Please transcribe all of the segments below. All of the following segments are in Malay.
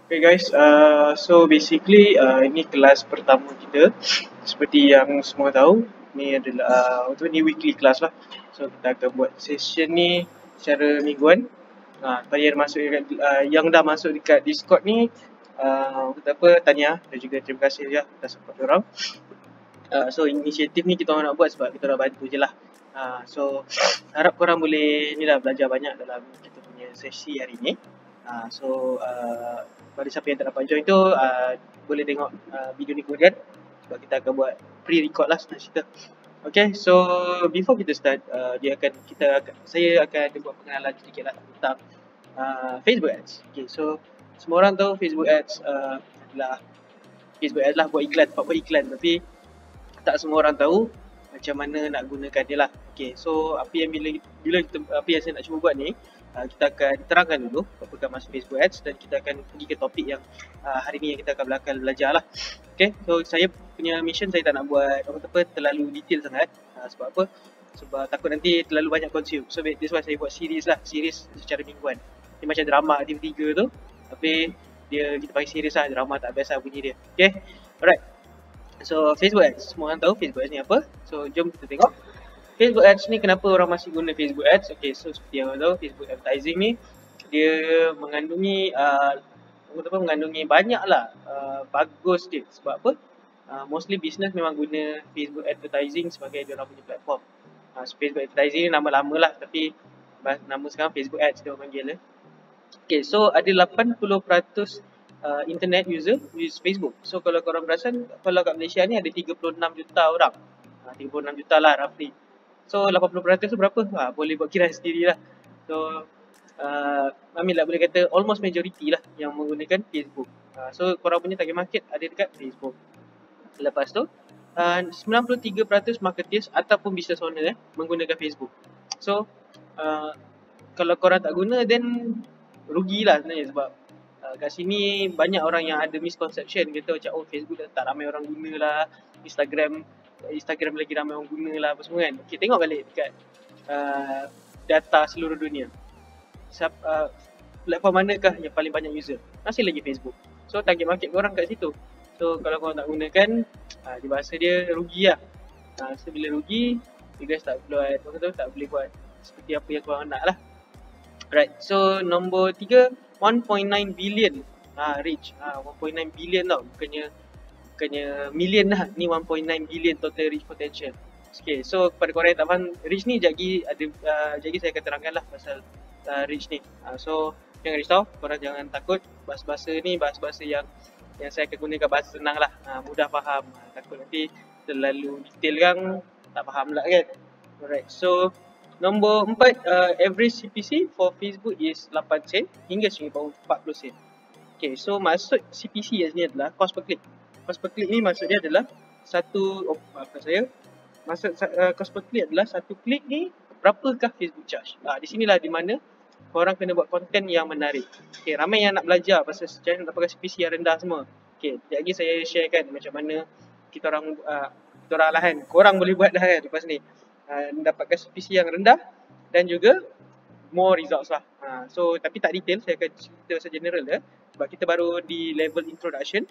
Okay guys, so basically ini kelas pertama kita. Seperti yang semua tahu, ni adalah ni weekly class lah. So kita akan buat session ni secara mingguan. Tadi ada masuk dekat, yang dah masuk dekat Discord ni, kata apa, Tanya dan juga terima kasih ya atas support orang. So inisiatif ni kita orang nak buat sebab kita nak bantu je lah. So harap korang boleh ni lah belajar banyak dalam kita punya sesi hari ni. Pada siapa yang tak dapat join tu, boleh tengok video ni kemudian sebab kita akan buat pre-record lah senang cerita. Okay, so before kita start, saya akan buat pengenalan sedikit lah tentang Facebook Ads. Okay, so semua orang tahu Facebook Ads adalah Facebook Ads lah buat iklan, tapi tak semua orang tahu macam mana nak gunakan dia lah. Okay, so apa yang saya nak cuba buat ni, kita akan terangkan dulu apakah masuk Facebook Ads dan kita akan pergi ke topik yang hari ni yang kita akan belajar lah. Okay, so saya punya mission, saya tak nak buat terlalu detail sangat. Sebab apa? Sebab takut nanti terlalu banyak consume. So that's why saya buat series secara mingguan. Dia macam drama TV3 tu, tapi kita panggil series lah, drama tak biasa bunyi dia. Okay, alright. So Facebook Ads, semua orang tahu Facebook Ads ni apa. So jom kita tengok Facebook Ads ni kenapa orang masih guna Facebook Ads. Okay, so seperti yang orang tahu, Facebook Advertising ni dia mengandungi banyak lah bagus dia. Sebab apa? Mostly business memang guna Facebook Advertising sebagai dia orang punya platform. So Facebook Advertising ni nama lama lah, tapi nama sekarang Facebook Ads dia orang panggil. Okay, so ada 80% internet user use Facebook. So kalau korang perasan, kalau kat Malaysia ni ada 36 juta orang. 36 juta lah roughly. So 80% tu berapa? Boleh buat kira sendiri lah. So boleh kata almost majority lah yang menggunakan Facebook. So korang punya target market ada dekat Facebook. Lepas tu 93% marketers ataupun business owner menggunakan Facebook. So kalau korang tak guna, then rugilah sebenarnya. Sebab kat sini banyak orang yang ada misconception, kata macam Facebook tak ramai orang guna lah, Instagram lagi ramai orang guna lah, apa semua kan. Okay, tengok balik dekat data seluruh dunia. Platform manakah yang paling banyak user? Masih lagi Facebook. So target market korang kat situ. So kalau korang tak gunakan, dia bahasa dia rugi lah. So bila rugi, you guys tak boleh buat seperti apa yang korang nak lah. Right, so nombor 3, 1.9 billion reach. 1.9 billion tau, bukannya million lah. Ni 1.9 billion total reach potential. Okay, so kepada korang yang tak faham reach ni, jadi saya akan terangkan lah pasal reach ni. So jangan risau, korang jangan takut. Bahasa-bahasa ni bahasa-bahasa yang saya akan gunakan bahasa senang lah, mudah faham. Takut nanti terlalu detail kan, tak faham lah kan. Alright, so nombor 4, average CPC for Facebook is 8 sen hingga RM40 sen. Okay, so maksud CPC ni adalah cost per click. Cost per click ni maksud dia adalah cost per click adalah satu klik ni berapakah Facebook charge. Di sinilah di mana korang kena buat konten yang menarik. Okay, ramai yang nak belajar pasal cara nak pakai CPC yang rendah semua. Okay, sekejap lagi saya sharekan macam mana kita orang lah kan, korang boleh buat dah kan lepas ni. Mendapatkan CPC yang rendah dan juga more results lah. So tapi tak detail, saya akan cerita secara general sebab kita baru di level introduction.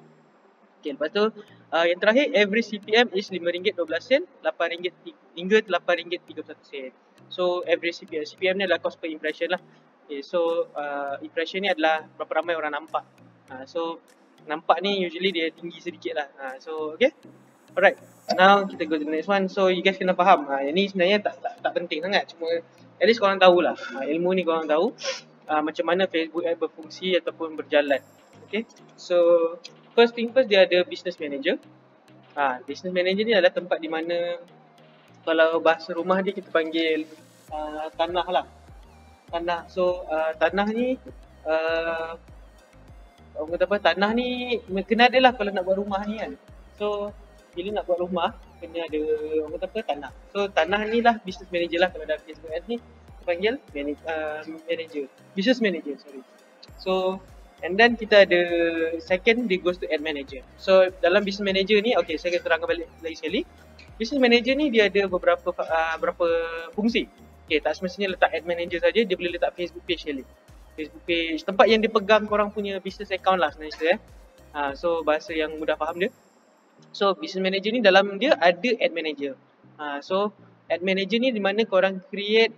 Okay, lepas tu yang terakhir, average CPM is RM5.12, RM8 hingga RM8.31. So average CPM ni adalah cost per impression lah. Okay, so impression ni adalah berapa ramai orang nampak. So nampak ni usually dia tinggi sedikit lah. So okay, alright, now kita go to the next one. So you guys kena faham, yang ni sebenarnya tak penting sangat, cuma at least korang tahulah, ilmu ni korang tahu macam mana Facebook Ad berfungsi ataupun berjalan. Okay, so first thing first, dia ada business manager. Business manager ni adalah tempat di mana, kalau bahasa rumah dia kita panggil tanah lah. Tanah. So tanah ni orang kata apa, tanah ni kena ada lah kalau nak buat rumah ni kan. So bila nak buat rumah, kena ada orang kata apa, tanah. So tanah ni lah business manager lah. Kalau dalam Facebook Ads ni kita panggil manager, business manager, sorry. So and then kita ada second, dia goes to ad manager. So dalam business manager ni, okay, saya akan terangkan balik lagi sekali. Business manager ni dia ada berapa fungsi. Okay, tak semestinya letak ad manager saja, dia boleh letak Facebook page sekali. Facebook page, tempat yang dipegang korang punya business account lah sebenarnya cerita so bahasa yang mudah faham dia. So business manager ni dalam dia ada ad manager. So ad manager ni di mana korang create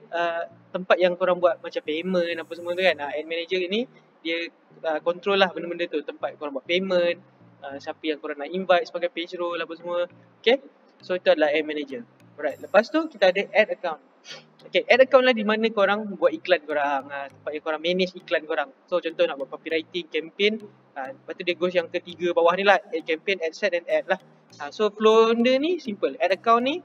tempat yang korang buat macam payment apa semua tu kan. Ad manager ni dia control lah benda-benda tu, tempat korang buat payment, siapa yang korang nak invite sebagai page role apa semua. Okay, so itu adalah ad manager. Alright, lepas tu kita ada ad account. Okay, ad account lah di mana korang buat iklan korang, tempat yang korang manage iklan korang. So contoh nak buat copywriting, campaign, lepas tu dia goes yang ketiga bawah ni lah, ad campaign, ad set dan ad lah. So flow dia ni simple. Ad account ni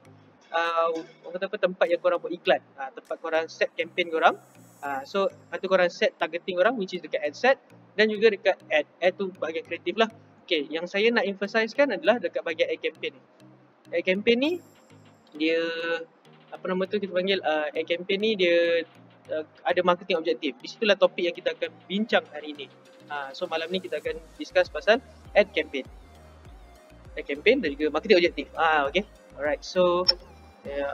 orang kata apa, tempat yang korang buat iklan, tempat korang set campaign korang. So lepas tu korang set targeting korang which is dekat ad set dan juga dekat ad. Ad tu bahagian kreatif lah. Okay, yang saya nak emphasizekan adalah dekat bahagian ad campaign ni. Ad campaign ni dia apa nama tu kita panggil ad campaign ni dia ada marketing objektif. Di situlah topik yang kita akan bincang hari ini. So malam ni kita akan discuss pasal ad campaign. Ad campaign dan juga marketing objektif. Okay. Alright. So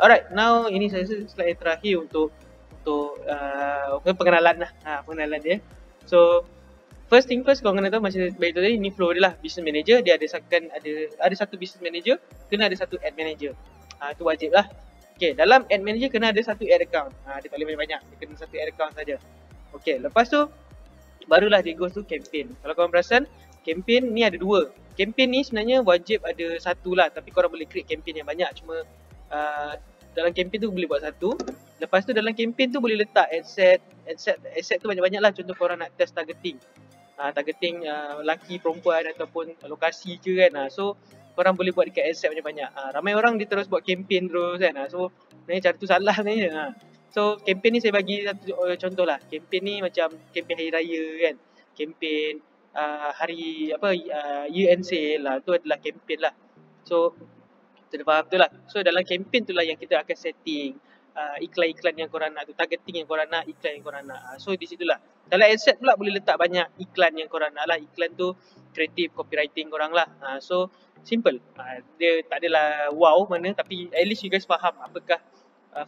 alright, now ini saya slide yang terakhir untuk pengenalan lah. Pengenalan dia. So first thing first, korang kena tahu macam baik tadi, ni flow dia lah. Business manager dia ada satu business manager, kena ada satu ad manager. Itu wajib lah. Okay, dalam ad manager kena ada satu ad account. Dia tak boleh banyak-banyak, dia kena satu ad account saja. Okay, lepas tu barulah dia goes to campaign. Kalau korang perasan, campaign ni ada dua. Campaign ni sebenarnya wajib ada satu lah, tapi korang boleh create campaign yang banyak. Cuma dalam campaign tu boleh buat satu. Lepas tu dalam campaign tu boleh letak ad set tu banyak-banyak lah. Contoh korang nak test targeting. Targeting lelaki, perempuan ataupun lokasi ke kan. So korang boleh buat dekat ad set banyak-banyak. Ramai orang dia terus buat campaign terus kan. So sebenarnya cara tu salah sebenarnya. So campaign ni saya bagi satu contoh lah. Campaign ni macam campaign hari raya kan. Campaign hari apa year end sale lah. Tu adalah campaign lah. So kita dah faham tu lah. So dalam campaign tu lah yang kita akan setting iklan-iklan yang korang nak tu, targeting yang korang nak, iklan yang korang nak. So di situlah. Dalam ad set pula boleh letak banyak iklan yang korang nak lah. Iklan tu kreatif, copywriting korang lah. So simple. Dia tak adalah wow mana, tapi at least you guys faham apakah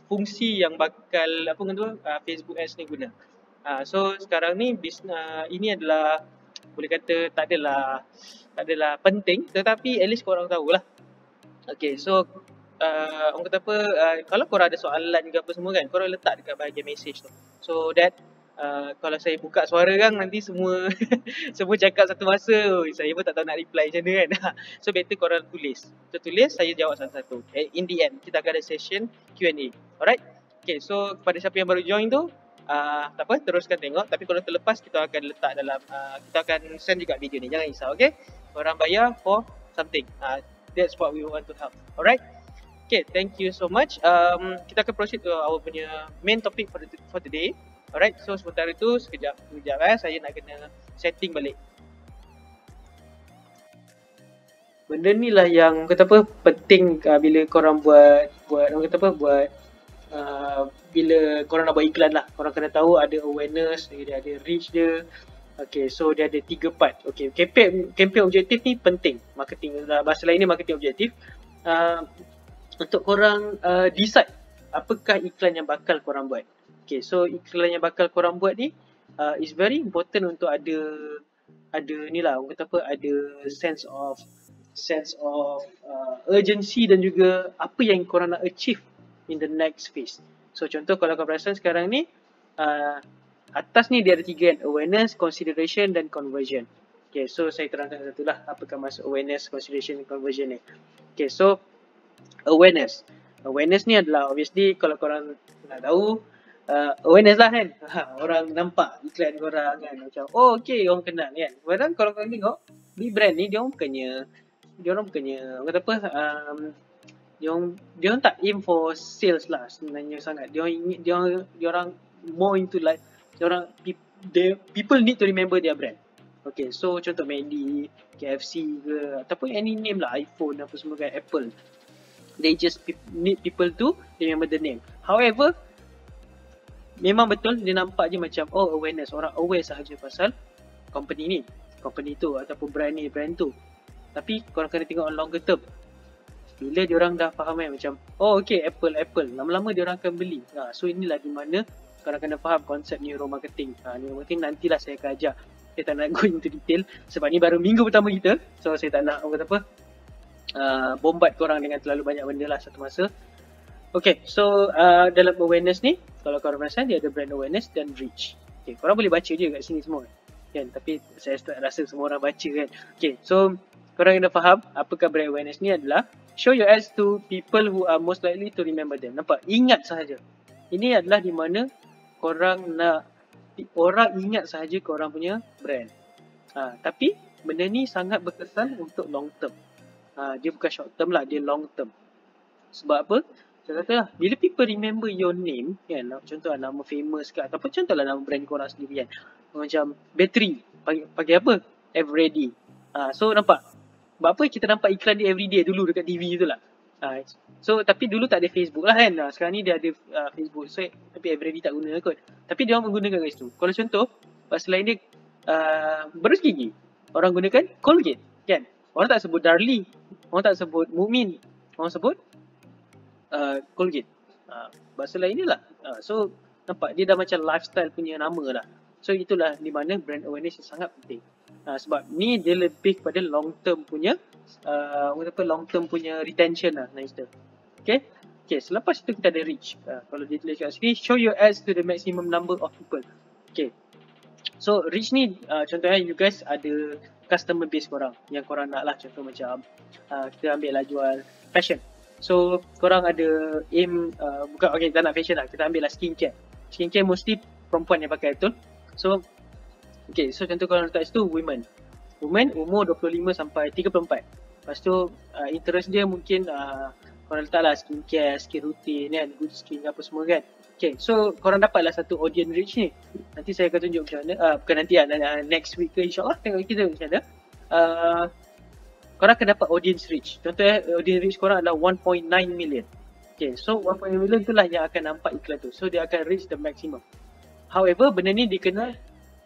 fungsi yang bakal apa kata Facebook Ads ni guna. So sekarang ni ini adalah boleh kata tak adalah penting, tetapi at least korang tahulah. Okay, so orang kata apa, kalau korang ada soalan ke apa semua kan, korang letak dekat bahagian message tu. So that kalau saya buka suara kan nanti semua semua cakap satu masa, saya pun tak tahu nak reply macam mana kan. So better korang tulis. So tulis, saya jawab satu-satu. In the end, kita akan ada session Q&A. Alright? Okay, so kepada siapa yang baru join tu, tak apa, teruskan tengok. Tapi kalau terlepas, kita akan letak dalam, kita akan send juga video ni. Jangan risau, okay? Korang bayar for something. That's what we want to help. Alright? Okay, thank you so much. Kita akan proceed to our punya main topic for today. Alright, so sementara itu sekejap saya nak kena setting balik. Benda ni lah yang kata apa penting bila korang buat orang kata apa bila korang nak buat iklan lah. Korang kena tahu ada awareness, dia ada reach dia. Okay, so dia ada 3 part. Okay, campaign objektif ni penting. Marketing, bahasa lain ni marketing objektif. Untuk korang decide apakah iklan yang bakal korang buat. Okay, so iklan yang bakal korang buat ni is very important untuk ada ni lah, orang kata apa, ada sense of urgency dan juga apa yang korang nak achieve in the next phase. So contoh kalau korang perasan sekarang ni atas ni dia ada 3 kan, awareness, consideration dan conversion. Okay, so saya terangkan satu lah apakah maksud awareness, consideration dan conversion ni. Okay, so awareness ni adalah obviously kalau korang nak tahu awareness lah kan. Orang nampak iklan korang kan macam oh okay, orang kenal kan. Padahal kalau korang tengok di brand ni dia orang bukannya orang kata apa dia orang tak aim for sales lah sebenarnya sangat. Dia orang more into like people need to remember their brand. Okay, so contoh McD, KFC ke ataupun any name lah, iPhone apa semua kan, Apple. They just need people to remember the name. However, memang betul dia nampak je macam oh awareness, orang aware sahaja pasal company tu ataupun brand tu. Tapi korang kena tengok on longer term. Bila diorang dah faham macam oh okay Apple, lama-lama diorang akan beli. So inilah di mana korang kena faham konsep neuromarketing. Neuromarketing nantilah saya akan ajar. Saya tak nak go into detail sebab ni baru minggu pertama kita. So saya tak nak bombat korang dengan terlalu banyak benda lah satu masa. Okay, so dalam awareness ni, kalau korang perasan dia ada brand awareness dan reach. Okay, korang boleh baca je kat sini semua kan, tapi saya tak rasa semua orang baca kan. Okay, so korang kena faham apakah brand awareness ni adalah show your ads to people who are most likely to remember them. Nampak? Ingat sahaja. Ini adalah di mana korang nak orang ingat sahaja korang punya brand. Tapi benda ni sangat berkesan untuk long term. Dia bukan short term lah, dia long term. Sebab apa? Saya kata lah, bila people remember your name kan, contoh nama famous ke, ataupun contohlah nama brand korang sendiri kan, macam battery, pakai apa? Everready. So nampak? Sebab apa kita nampak iklan dia everyday dulu dekat TV tu lah. So tapi dulu tak ada Facebook lah kan. Sekarang ni dia ada Facebook. So tapi everyday tak guna kot. Tapi dia orang menggunakan kat situ. Kalau contoh pasal lain dia berus gigi, orang gunakan Colgate kan. Orang tak sebut Darlie, orang tak sebut Mukmin, orang sebut Colgate. Bahasa lain ni lah. So nampak dia dah macam lifestyle punya nama lah. So itulah di mana brand awareness sangat penting. Sebab ni dia lebih kepada long term punya long term punya retention lah. Nice tu. Okay. Selepas itu kita ada reach. Kalau dia tulis kat sini, show your ads to the maximum number of people. Okay. So reach ni contohnya you guys ada customer base korang yang korang nak lah. Contoh macam kita ambil lah jual fashion. So korang ada aim bukan tak nak fashion lah, kita ambil lah skincare. Skincare mostly perempuan yang pakai, betul? So so contoh korang letak situ women umur 25 sampai 34. Lepas tu interest dia mungkin korang letak lah skincare, skin routine kan, good skin apa semua kan. So korang dapatlah satu audience reach ni. Nanti saya akan tunjuk macam mana, bukan nanti lah, next week ke insyaAllah tengok kita macam mana. Korang akan dapat audience reach. Contohnya audience reach korang adalah 1.9 million. So 1.9 million tu lah yang akan nampak iklan tu. So dia akan reach the maximum. However, benda ni dia kena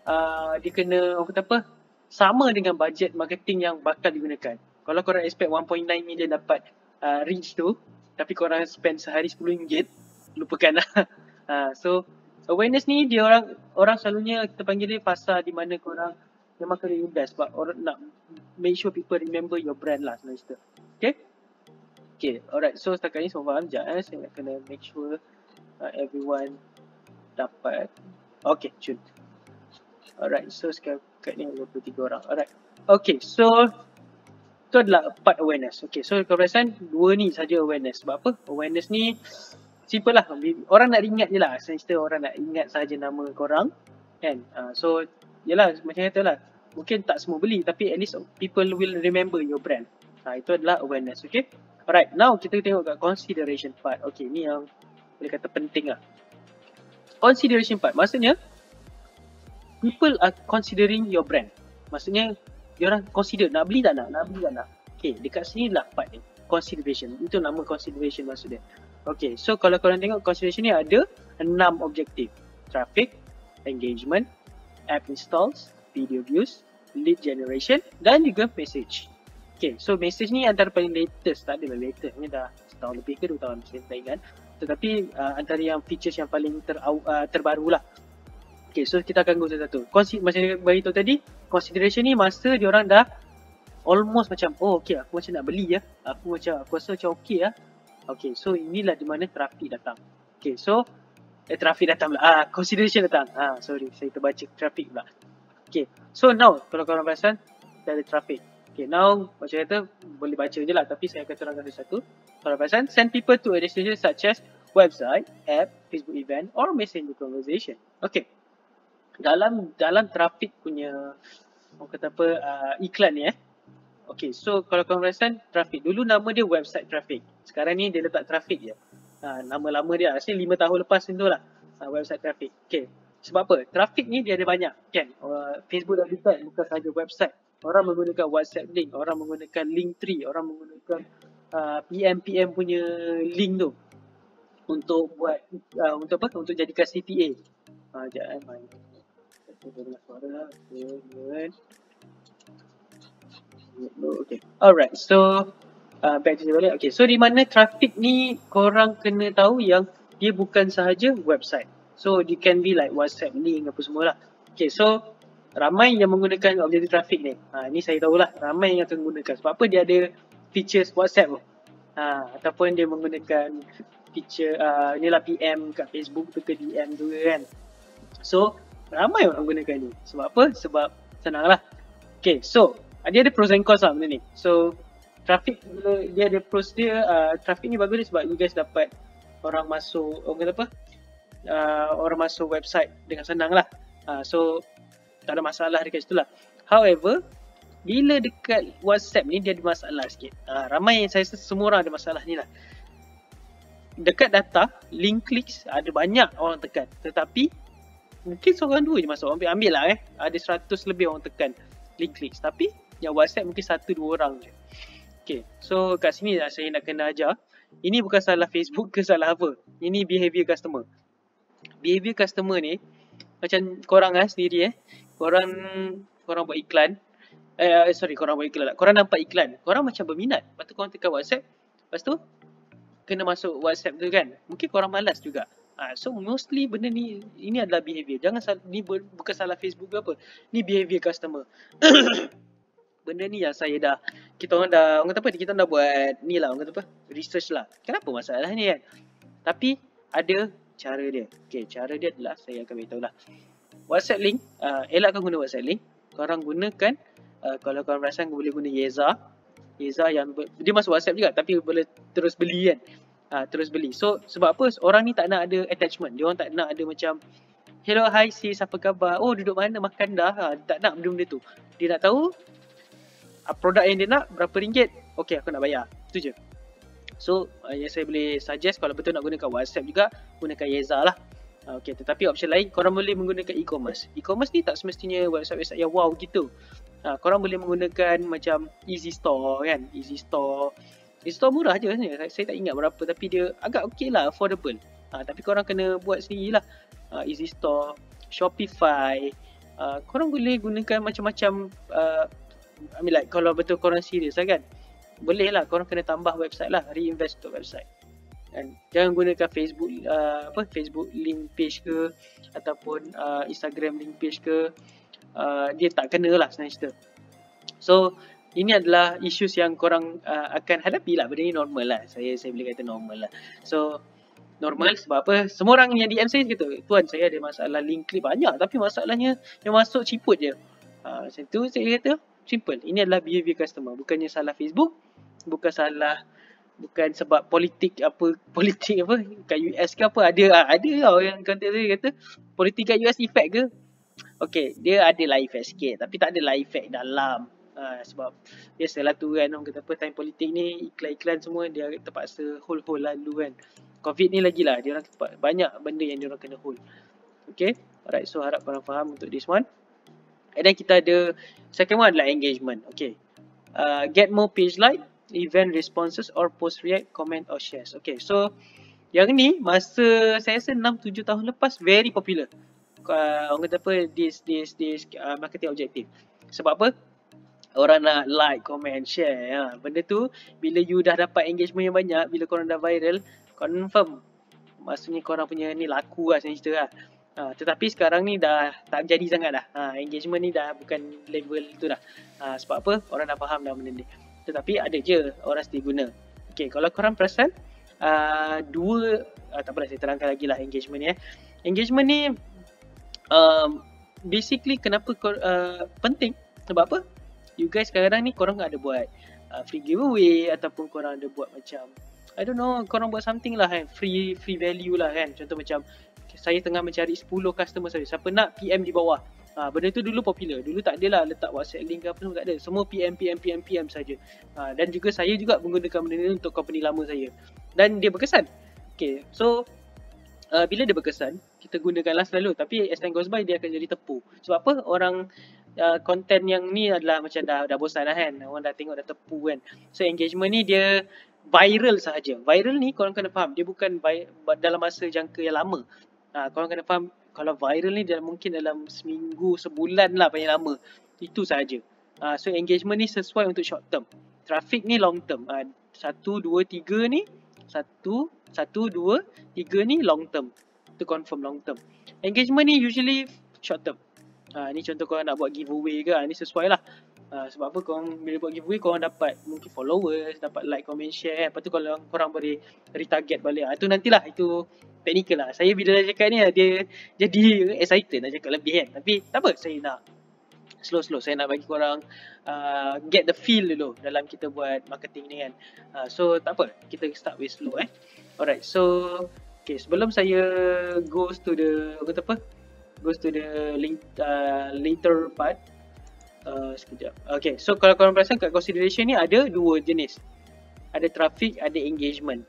orang kata apa, sama dengan budget marketing yang bakal digunakan. Kalau korang expect 1.9 million dapat reach tu, tapi korang spend sehari RM10, lupakan lah. So awareness ni dia orang selalunya kita panggil dia fasa di mana korang memang kena invest sebab orang nak make sure people remember your brand lah sebenarnya. Alright, so setakat ni semua faham. Sekejap saya nak kena make sure everyone dapat. Cun. Alright, so sekarang ni 23 orang. Alright. So itu adalah part awareness. So kalau perasan dua ni saja awareness. Sebab apa? Awareness ni simple lah. Orang nak ingat je lah. Sensitif orang nak ingat saja nama korang kan. So yelah macam kata lah, mungkin tak semua beli tapi at least people will remember your brand. Itu adalah awareness. Alright, now kita tengok kat consideration part. Ni yang boleh kata penting lah. Consideration part maksudnya people are considering your brand. Maksudnya diorang consider nak beli tak nak, dekat sini lah part ni, consideration. Itu nama consideration maksud dia. So kalau korang tengok consideration ni ada 6 objektif. Traffic, engagement, app installs, video views, lead generation dan juga message. So message ni antara paling latest, tak adalah latest, ni dah setahun lebih ke 2 tahun saya tak ingat. Tetapi antara yang features yang paling terbaru lah. So kita akan go satu-satu. Macam yang beritahu tadi, consideration ni masa diorang dah almost macam aku macam nak beli ya. Aku rasa macam lah. So inilah di mana traffic datang. So traffic datang pula. Consideration datang. Sorry, saya terbaca traffic pula. So now kalau korang perasan kita ada traffic. Now macam kata boleh baca je lah, tapi saya akan terangkan satu. Kalau perasan, send people to a destination such as website, app, Facebook event or messenger conversation. Dalam traffic punya iklan ni so kalau korang perasan traffic dulu nama dia website traffic. Sekarang ni dia letak traffic je. Nama lama dia asli 5 tahun lepas tu lah, website traffic. Sebab apa? Traffic ni dia ada banyak kan. Facebook dah decide bukan sahaja website. Orang menggunakan WhatsApp link, orang menggunakan Linktree, orang menggunakan PM punya link tu untuk buat untuk jadikan CPA. Sekejap main. Alright, so back to balik. So di mana traffic ni korang kena tahu yang dia bukan sahaja website. So it can be like WhatsApp link apa semua lah. Okay, so ramai yang menggunakan objektif traffic ni. Ni saya tahulah ramai yang akan gunakan. Sebab apa? Dia ada features WhatsApp tu. Ataupun dia menggunakan feature inilah PM kat Facebook tu ke DM tu kan. So ramai orang gunakan ni. Sebab apa? Sebab senang lah. Okay, so dia ada pros and cons lah benda ni. So traffic, dia ada pros dia, traffic ni bagus dia sebab you guys dapat orang masuk, orang kata apa, orang masuk website dengan senang lah. So tak ada masalah dekat situ lah. However, bila dekat WhatsApp ni dia ada masalah sikit. Ramai, saya rasa semua orang ada masalah ni lah. Dekat data, link clicks ada banyak orang tekan. Tetapi mungkin seorang dua je masuk. Ambil lah ada 100 lebih orang tekan link clicks. Tapi yang WhatsApp mungkin 1-2 orang je. Okay, so kat sini lah saya nak kena ajar. Ini bukan salah Facebook ke salah apa. Ini behavior customer. Behavior customer ni macam korang sendiri Korang buat iklan. Korang buat iklan lah. Korang nampak iklan. Korang macam berminat. Lepas tu korang tekan WhatsApp. Lepas tu kena masuk WhatsApp tu kan. Mungkin korang malas juga. So mostly benda ni, ini adalah behavior. Jangan ni bukan salah Facebook ke apa. Ni behavior customer. Benda ni yang kita orang dah buat ni lah, orang kata apa, research lah. Kenapa masalah ni kan? Tapi ada cara dia. Okay, cara dia adalah saya akan beritahu lah. WhatsApp link, elakkan guna WhatsApp link. Korang gunakan, kalau korang perasan boleh guna Yeza yang dia masuk WhatsApp juga tapi boleh terus beli kan. Terus beli. So sebab apa? Orang ni tak nak ada attachment. Dia orang tak nak ada macam hello, hi sis, apa khabar? Oh, duduk mana, makan dah? Tak nak benda-benda tu. Dia nak tahu produk yang dia nak berapa ringgit. Okay, aku nak bayar. Itu je. So yang saya boleh suggest, kalau betul nak gunakan WhatsApp juga, gunakan Yeza lah. Okay, tetapi option lain, korang boleh menggunakan e-commerce. E-commerce ni tak semestinya website-website yang wow gitu. Korang boleh menggunakan macam Easy Store kan. Easy Store murah je sebenarnya. Saya tak ingat berapa, tapi dia agak okay lah, affordable. Tapi korang kena buat sendiri lah. Easy Store, Shopify. Korang boleh gunakan macam-macam. Like kalau betul korang serius lah kan, boleh lah korang kena tambah website lah, reinvest untuk website. Dan jangan gunakan Facebook Facebook link page ke ataupun Instagram link page ke. Dia tak kena lah senang cerita. So ini adalah issues yang korang akan hadapi lah. Benda ni normal lah. Saya boleh kata normal lah. So normal sebab apa? Semua orang yang DM saya kata, tuan saya ada masalah link click banyak, tapi masalahnya yang masuk ciput je. Macam tu saya kata simple. Ini adalah behavior customer. Bukannya salah Facebook, bukan sebab politik apa kat US ke apa. Ada tau yang content saya kata politik kat US effect ke. Okay, dia ada lah effect sikit, tapi tak ada lah effect dalam. Sebab biasalah tu kan, orang kata apa, time politik ni iklan-iklan semua dia terpaksa hold lalu kan. Covid ni lagi lah, dia orang banyak benda yang dia orang kena hold. Okay, alright, so harap korang faham untuk this one. And then kita ada second one adalah engagement. Okay, get more page like, event responses or post react, comment or shares. Okay, so yang ni masa saya rasa 6-7 tahun lepas very popular. Orang kata apa, this marketing objective. Sebab apa? Orang nak like, comment, share. Benda tu bila you dah dapat engagement yang banyak, bila korang dah viral, confirm maksudnya korang punya ni laku lah senang cerita lah. Tetapi sekarang ni dah tak jadi sangat dah. Engagement ni dah bukan level tu dah. Sebab apa? Orang dah faham dah benda ni. Tetapi ada je orang still guna. Okay, kalau korang perasan, tak apalah, saya terangkan lagi lah engagement ni. Engagement ni basically kenapa penting? Sebab apa? You guys sekarang ni korang ada buat free giveaway ataupun korang ada buat macam I don't know, korang buat something lah kan, free value lah kan. Contoh macam saya tengah mencari 10 customer saya, siapa nak PM di bawah. Benda tu dulu popular. Dulu tak adalah letak WhatsApp link ke apa semua, tak ada. Semua PM saja. Dan juga saya juga menggunakan benda ni untuk company lama saya. Dan dia berkesan. Okay, so bila dia berkesan, kita gunakanlah selalu. Tapi as time goes by, dia akan jadi tepu. Sebab apa? Orang content yang ni adalah macam dah bosan lah kan. Orang dah tengok dah tepu kan. So engagement ni dia viral sahaja. Viral ni korang kena faham, dia bukan dalam masa jangka yang lama. Korang kena faham, kalau viral ni mungkin dalam seminggu, sebulan lah paling lama. Itu sahaja. So engagement ni sesuai untuk short term. Traffic ni long term. 1, 2, 3 ni 1, 2, 3 ni long term. kita confirm long term. Engagement ni usually short term. Ni contoh korang nak buat giveaway ke, ni sesuai lah. Sebab apa, korang bila buat giveaway korang dapat mungkin followers, dapat like, comment, share. Lepas tu kalau korang boleh retarget balik, itu nantilah, itu technical lah. Saya bila dah cakap ni dia jadi excited nak cakap lebih kan. Tapi tak apa, saya nak slow, saya nak bagi korang get the feel dulu dalam kita buat marketing ni kan. So tak apa, kita start with slow Alright, so okay, sebelum saya goes to the later part, sekejap. Okay, so kalau korang perasan kat consideration ni ada dua jenis. Ada traffic, ada engagement.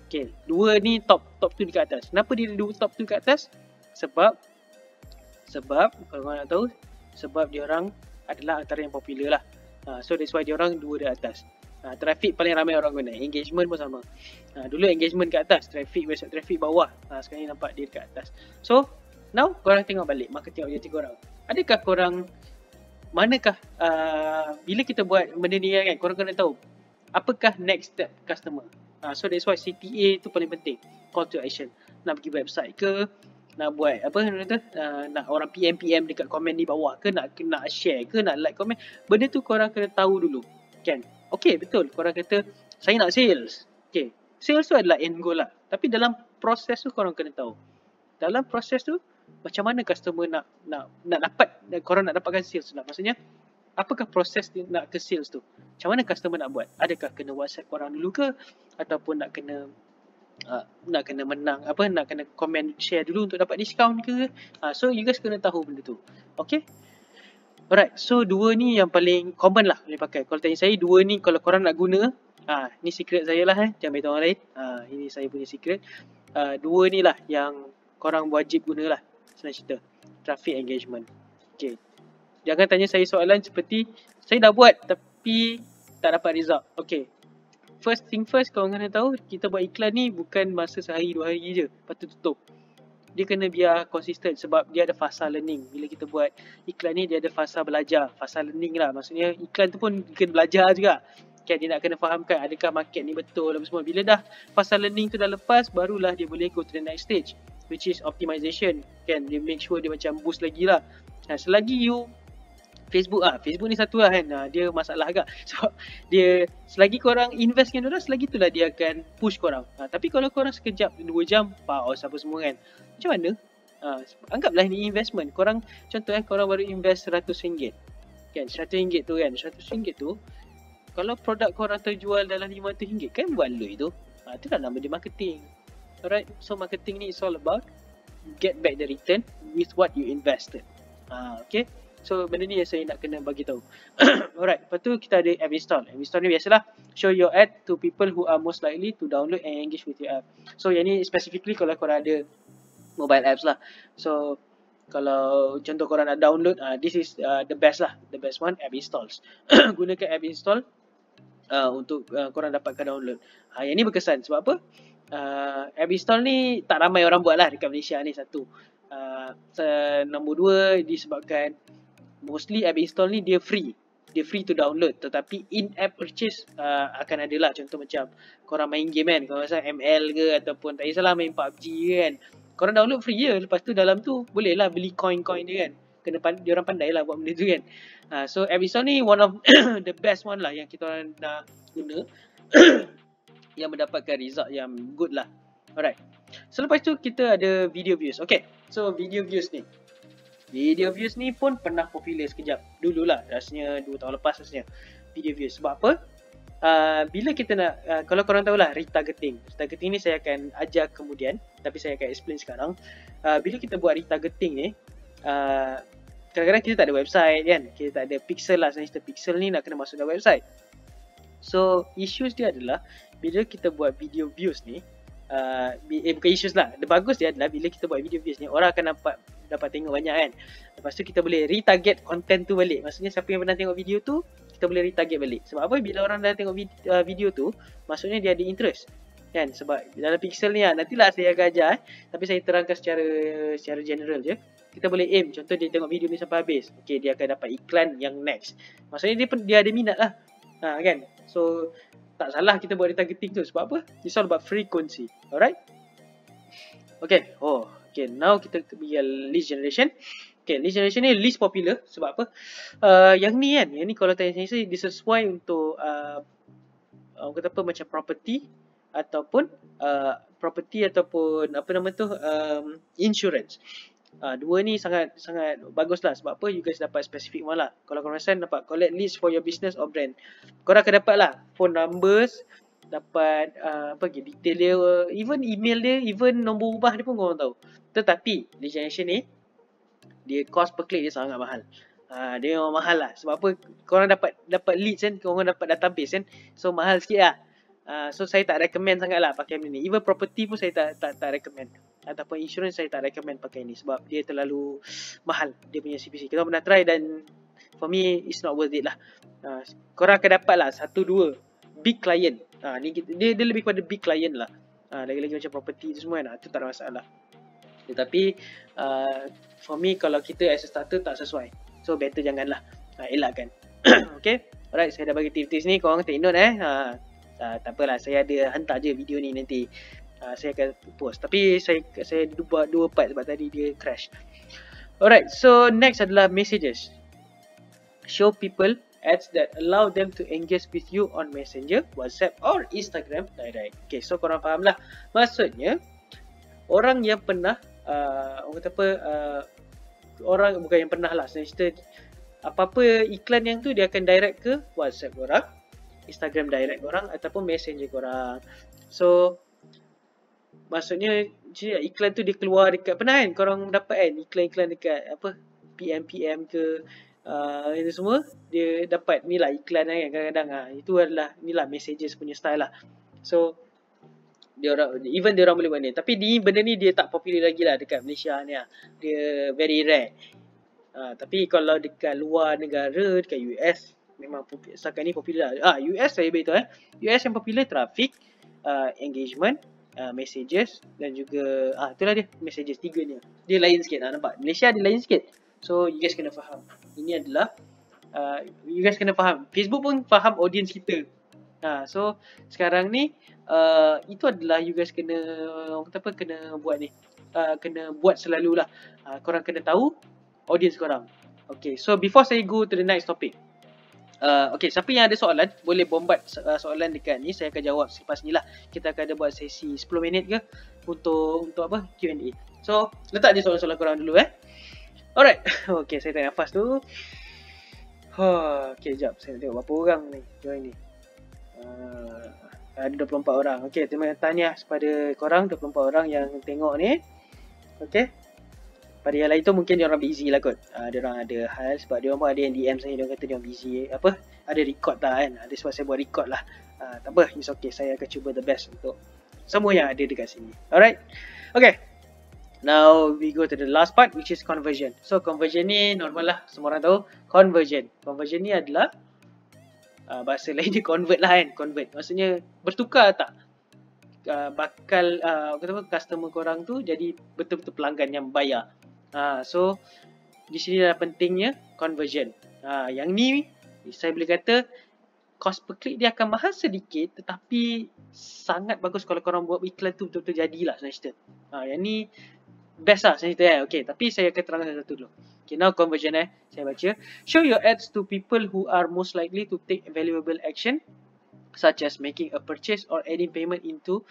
Okay, dua ni top tu dekat atas. Kenapa dia dua top tu dekat atas? Sebab kalau korang nak tahu, sebab dia orang adalah antara yang popular lah. So that's why dia orang dua di atas. Traffic paling ramai orang guna, engagement pun sama. Dulu engagement kat atas, traffic, website traffic bawah. Sekarang ni nampak dia dekat atas. So now korang tengok balik marketing objektif korang. Adakah korang, manakah bila kita buat benda ni kan, korang kena tahu apakah next step customer. So that's why CTA tu paling penting, call to action. Nak pergi website ke, nak buat apa nak orang PM dekat komen di bawah ke, nak share ke, nak like komen. Benda tu korang kena tahu dulu kan. Okay, betul, korang kata saya nak sales. Okay, sales tu adalah end goal lah. Tapi dalam proses tu korang kena tahu, dalam proses tu macam mana customer nak dapat, korang nak dapatkan sales lah. Maksudnya apakah proses nak ke sales tu, macam mana customer nak buat. Adakah kena WhatsApp korang dulu ke, ataupun nak kena menang nak kena comment share dulu untuk dapat diskaun ke. So you guys kena tahu benda tu. Okay, alright, so dua ni yang paling common lah boleh pakai. Kalau tanya saya, dua ni kalau korang nak guna, ni secret saya lah jangan beritahu orang lain. Ini saya punya secret. Dua ni lah yang korang wajib guna lah, senang cerita. Traffic, engagement. Okay, jangan tanya saya soalan seperti saya dah buat tapi tak dapat result. Okay, first thing first, korang kena tahu kita buat iklan ni bukan masa sehari 2 hari je lepas tu tutup. Dia kena biar konsisten sebab dia ada fasa learning. Bila kita buat iklan ni dia ada fasa belajar, fasa learning lah. Maksudnya iklan tu pun kena belajar juga kan, dia nak kena fahamkan adakah market ni betul apa semua. Bila dah fasa learning tu dah lepas, barulah dia boleh go to the next stage, which is optimization kan. Dia make sure dia macam boost lagi lah. Selagi you Facebook ni satu lah kan, dia masalah agak sebab dia selagi korang invest dengan orang, selagi itulah dia akan push korang. Tapi kalau korang sekejap 2 jam pause apa semua kan, macam mana? Anggaplah ini investment. Korang contoh korang baru invest RM100 kan, RM100 tu kan, RM100 tu kalau produk korang terjual dalam RM500 kan buat lui tu. Itulah nama dia marketing. Alright, so marketing ni is all about get back the return with what you invested. Okay, so benda ni yang saya nak kena bagi tahu. Alright, lepas tu kita ada app install. App install ni biasalah show your ad to people who are most likely to download and engage with your app. So yang ni specifically kalau korang ada mobile apps lah. So kalau contoh korang nak download, this is the best lah, the best one, app installs. Gunakan app install untuk korang dapatkan download. Yang ni berkesan sebab apa? App install ni tak ramai orang buat lah dekat Malaysia ni, satu. Nombor dua, disebabkan mostly app install ni dia free to download, tetapi in-app purchase akan ada lah. Contoh macam korang main game kan, korang rasa ML ke ataupun tak kisahlah main PUBG kan, korang download free je. Lepas tu dalam tu boleh lah beli coin-coin dia kan. Dia orang pandai lah buat benda tu kan. So app install ni one of the best one lah yang kita orang nak guna yang mendapatkan result yang good lah. Alright, so lepas tu kita ada video views. Okay, so video views ni pun pernah popular sekejap dulu lah, rasanya 2 tahun lepas rasanya video views. Sebab apa? Bila kita nak, kalau korang tahulah retargeting ni saya akan ajar kemudian, tapi saya akan explain sekarang. Bila kita buat retargeting ni, kadang-kadang kita tak ada website kan, kita tak ada pixel lah. Sebenarnya pixel ni nak kena masuk dalam website. So issues dia adalah bila kita buat video views ni, bukan issues lah, the bagus dia adalah bila kita buat video views ni, orang akan dapat tengok banyak kan. Lepas tu kita boleh retarget content tu balik. Maksudnya siapa yang pernah tengok video tu, kita boleh retarget balik. Sebab apa? Bila orang dah tengok video tu, maksudnya dia ada interest kan. Sebab dalam pixel ni nantilah saya akan ajar tapi saya terangkan secara general je. Kita boleh aim, contoh dia tengok video ni sampai habis, okay, dia akan dapat iklan yang next. Maksudnya dia ada minat lah kan. So tak salah kita buat retargeting tu. Sebab apa? It's all about frequency. Alright, okay. Okay, now kita pergi list generation. Okay, list generation ni list popular. Sebab apa? Yang ni kalau tanya saya, dia sesuai untuk orang kata apa, macam property ataupun apa nama tu, insurance. Dua ni sangat bagus lah. Sebab apa? You guys dapat specific one lah. Kalau korang rasa dapat collect list for your business or brand, korang akan dapat lah phone numbers, dapat apa lagi, detail dia, even email dia, even nombor ubah dia pun korang tahu. Tetapi lead generation ni, dia cost per click dia sangat mahal. Dia memang mahal lah. Sebab apa? Korang dapat leads kan, korang dapat database kan, so mahal sikit lah. So saya tak recommend sangat lah pakai benda ni. Even property pun saya tak recommend, ataupun insurance saya tak recommend pakai ni, sebab dia terlalu mahal dia punya CPC. Kita pernah try dan for me it's not worth it lah. Korang akan dapat lah 1-2 big client. Dia lebih kepada big client lah. Lagi-lagi macam property tu semua kan, tu tak ada masalah. Tetapi for me, kalau kita as a starter tak sesuai, so better janganlah, elakkan. Okay, alright, saya dah bagi tips ni, korang take note tak apalah, saya ada hantar je video ni nanti. Saya akan post, tapi saya buat 2 part sebab tadi dia crash. Alright, so next adalah messages. Show people ads that allow them to engage with you on Messenger, WhatsApp or Instagram direct. Okay, so korang faham lah. Maksudnya orang yang pernah orang kata apa, orang bukan yang pernah lah, sebenarnya apa-apa iklan yang tu dia akan direct ke WhatsApp korang, Instagram direct korang ataupun Messenger korang. So maksudnya iklan tu dia keluar dekat, pernah kan korang dapat kan iklan-iklan dekat apa PM ke itu semua, dia dapat ni lah iklan kan kadang-kadang. Itu adalah ni lah messages punya style lah. So dia orang boleh buat ni, tapi benda ni dia tak popular lagi lah dekat Malaysia ni lah. Dia very rare. Tapi kalau dekat luar negara, dekat US memang setakat ni popular lah. US saya beritahu US yang popular traffic, engagement, messages dan juga itulah dia messages, 3 ni. Dia lain sikit nampak. Malaysia dia lain sikit. So you guys kena faham. Ini adalah you guys kena faham. Facebook pun faham audience kita. So sekarang ni itu adalah you guys kena buat ni. Kena buat selalulah. Korang kena tahu audience korang. Okay, so before saya go to the next topic, okay, siapa yang ada soalan boleh bombat soalan dekat ni, saya akan jawab selepas ni lah. Kita akan ada buat sesi 10 minit ke untuk apa, Q&A. So letak je soalan-soalan korang dulu Alright. Okay, saya tarik nafas tu. Okay, sekejap, saya nak tengok berapa orang ni join ni. Ada 24 orang. Okay, terima tahniah kepada korang 24 orang yang tengok ni. Okay, pada yang lain tu mungkin dia orang busy lah kot. Dia orang ada hal, sebab dia orang pun ada yang DM saya, dia orang kata dia orang busy, apa, ada record lah kan. Ada sebab saya buat record lah. Tak apa, it's okay, saya akan cuba the best untuk semua yang ada dekat sini. Alright. Okay, now we go to the last part, which is conversion. So conversion ni normal lah, semua orang tahu conversion. Conversion ni adalah bahasa lain dia convert lah kan. Convert maksudnya bertukar tak, bakal customer korang tu jadi betul-betul pelanggan yang bayar. So di sini adalah pentingnya conversion. Yang ni saya boleh kata cost per click dia akan mahal sedikit, tetapi sangat bagus kalau korang buat iklan tu betul-betul jadilah sebenarnya. Yang ni best lah sebenarnya. Okay, tapi saya akan terangkan satu dulu. Okay, now conversion saya baca. Show your ads to people who are most likely to take valuable action, such as making a purchase or adding payment into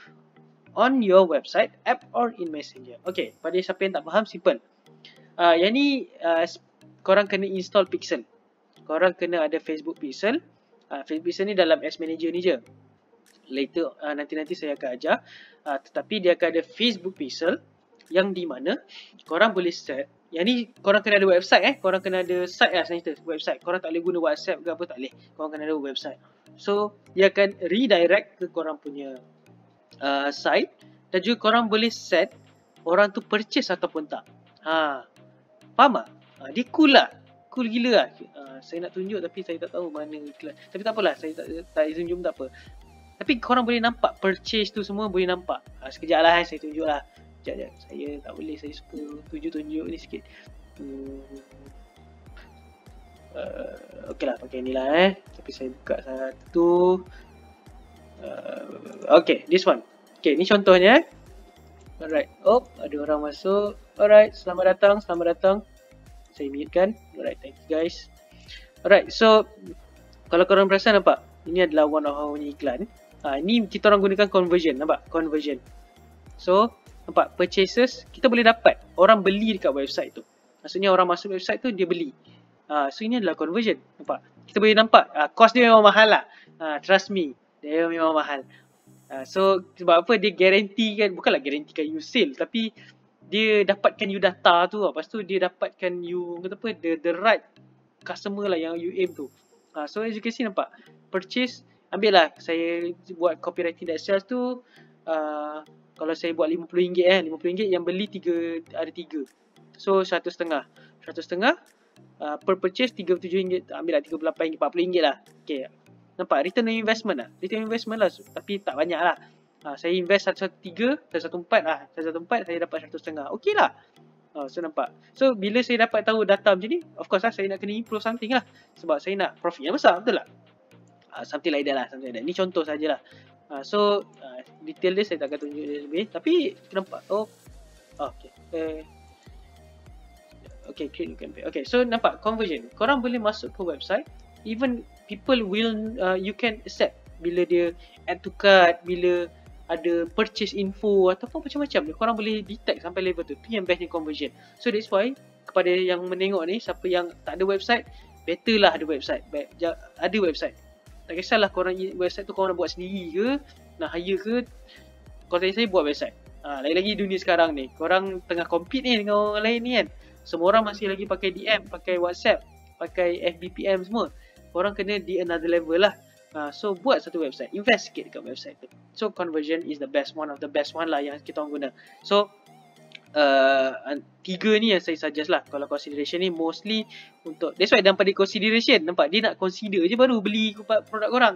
on your website, app or in Messenger. Okay, pada siapa yang tak faham, simple. Yang ni korang kena install Pixel. Korang kena ada Facebook Pixel. Facebook Pixel ni dalam Ads Manager ni je. Later nanti saya akan ajar. Tetapi dia akan ada Facebook Pixel yang di mana korang boleh set. Yang ni korang kena ada website korang kena ada site lah sebenarnya, website. Korang tak boleh guna WhatsApp ke apa, tak boleh. Korang kena ada website. So dia akan redirect ke korang punya site, dan juga korang boleh set orang tu purchase ataupun tak. Faham tak? Dia cool lah. Cool gila lah. Saya nak tunjuk tapi saya tak tahu mana iklan. Tapi tak apalah, saya tak zoom tak apa. Tapi korang boleh nampak purchase tu semua, boleh nampak. Sekejap lah saya tunjuk lah. Sekejap. Saya tak boleh, saya suka tunjuk ni sikit. Okey lah, pakai ni lah Tapi saya buka satu. Okay, this one. Okay, ni contohnya Alright. Oh, ada orang masuk. Alright, selamat datang, selamat datang. Saya mute kan. Alright, thank you guys. Alright, so kalau korang perasan nampak, ini adalah one of our iklan. Ni kita orang gunakan conversion, nampak? Conversion. So, nampak purchases kita boleh dapat. Orang beli dekat website tu. Maksudnya orang masuk website tu dia beli. So ini adalah conversion, nampak? Kita boleh nampak cost dia memang mahal lah. Trust me, dia memang mahal. So sebab apa dia guarantee kan, bukanlah guaranteekan you sale, tapi dia dapatkan you data tu, lepas tu dia dapatkan you kata apa, the right customer lah yang you aim tu. So as you can see nampak, purchase, ambil lah saya buat copywriting that sells tu, kalau saya buat RM50 RM50 yang beli ada 3. So 100.5 per purchase RM37, ambil lah RM38, RM40 lah. Okay, nampak return on investment lah. Return on investment lah, tapi tak banyak lah. Saya invest 113, 114 lah. 114 saya dapat 100.5. Okay lah. So nampak. So bila saya dapat tahu data macam ni, of course lah saya nak kena improve something lah. Sebab saya nak profit yang besar, betul tak? Something like that lah. Something like that. Ni contoh sajalah. So detail dia saya tak akan tunjuk dia lebih. Tapi nampak. Okay. Okay, create new campaign. Okay, so nampak conversion. Korang boleh masuk ke website. Even people will, you can accept bila dia add to cart, bila ada purchase info ataupun macam-macam. Korang boleh detect sampai level tu. Tu yang best ni conversion. So that's why kepada yang menengok ni, siapa yang tak ada website, better lah ada website. Ada website. Tak kisahlah korang website tu korang nak buat sendiri ke, nak hire ke. Kalau tanya saya, buat website. Lagi-lagi dunia sekarang ni, korang tengah compete ni dengan orang lain ni kan. Semua orang masih lagi pakai DM, pakai WhatsApp, pakai FBPM semua. Korang kena di another level lah. So buat satu website, invest sikit dekat website tu. So conversion is the best, one of the best one lah yang kita orang guna. So 3 ni yang saya suggest lah. Kalau consideration ni mostly untuk, that's why daripada consideration, nampak dia nak consider je baru beli produk korang.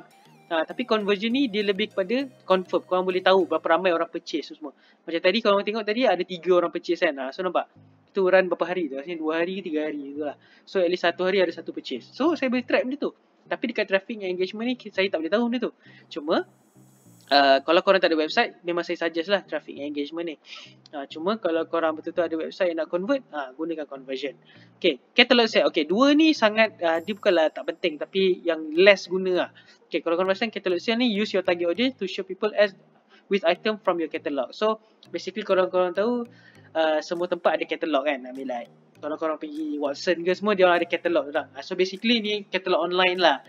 Tapi conversion ni dia lebih kepada confirm. Korang boleh tahu berapa ramai orang purchase semua. Macam tadi korang tengok tadi ada 3 orang purchase kan. So nampak itu run berapa hari tu, rasanya 2 hari ke 3 hari tu lah. So at least 1 hari ada 1 purchase. So saya boleh track benda tu. Tapi dekat traffic and engagement ni saya tak boleh tahu benda tu. Cuma kalau korang tak ada website, memang saya suggest lah traffic and engagement ni. Cuma kalau korang betul-betul ada website yang nak convert, gunakan conversion. Okay, catalog sale. Okay, 2 ni sangat, dia bukanlah tak penting, tapi yang less guna lah. Okay, kalau korang perasan catalog sale ni, use your target audience to show people as with item from your catalog. So basically korang tahu semua tempat ada catalog kan. I mean like kalau korang pergi Watson ke semua, dia orang ada catalog tu lah. So basically ni catalog online lah.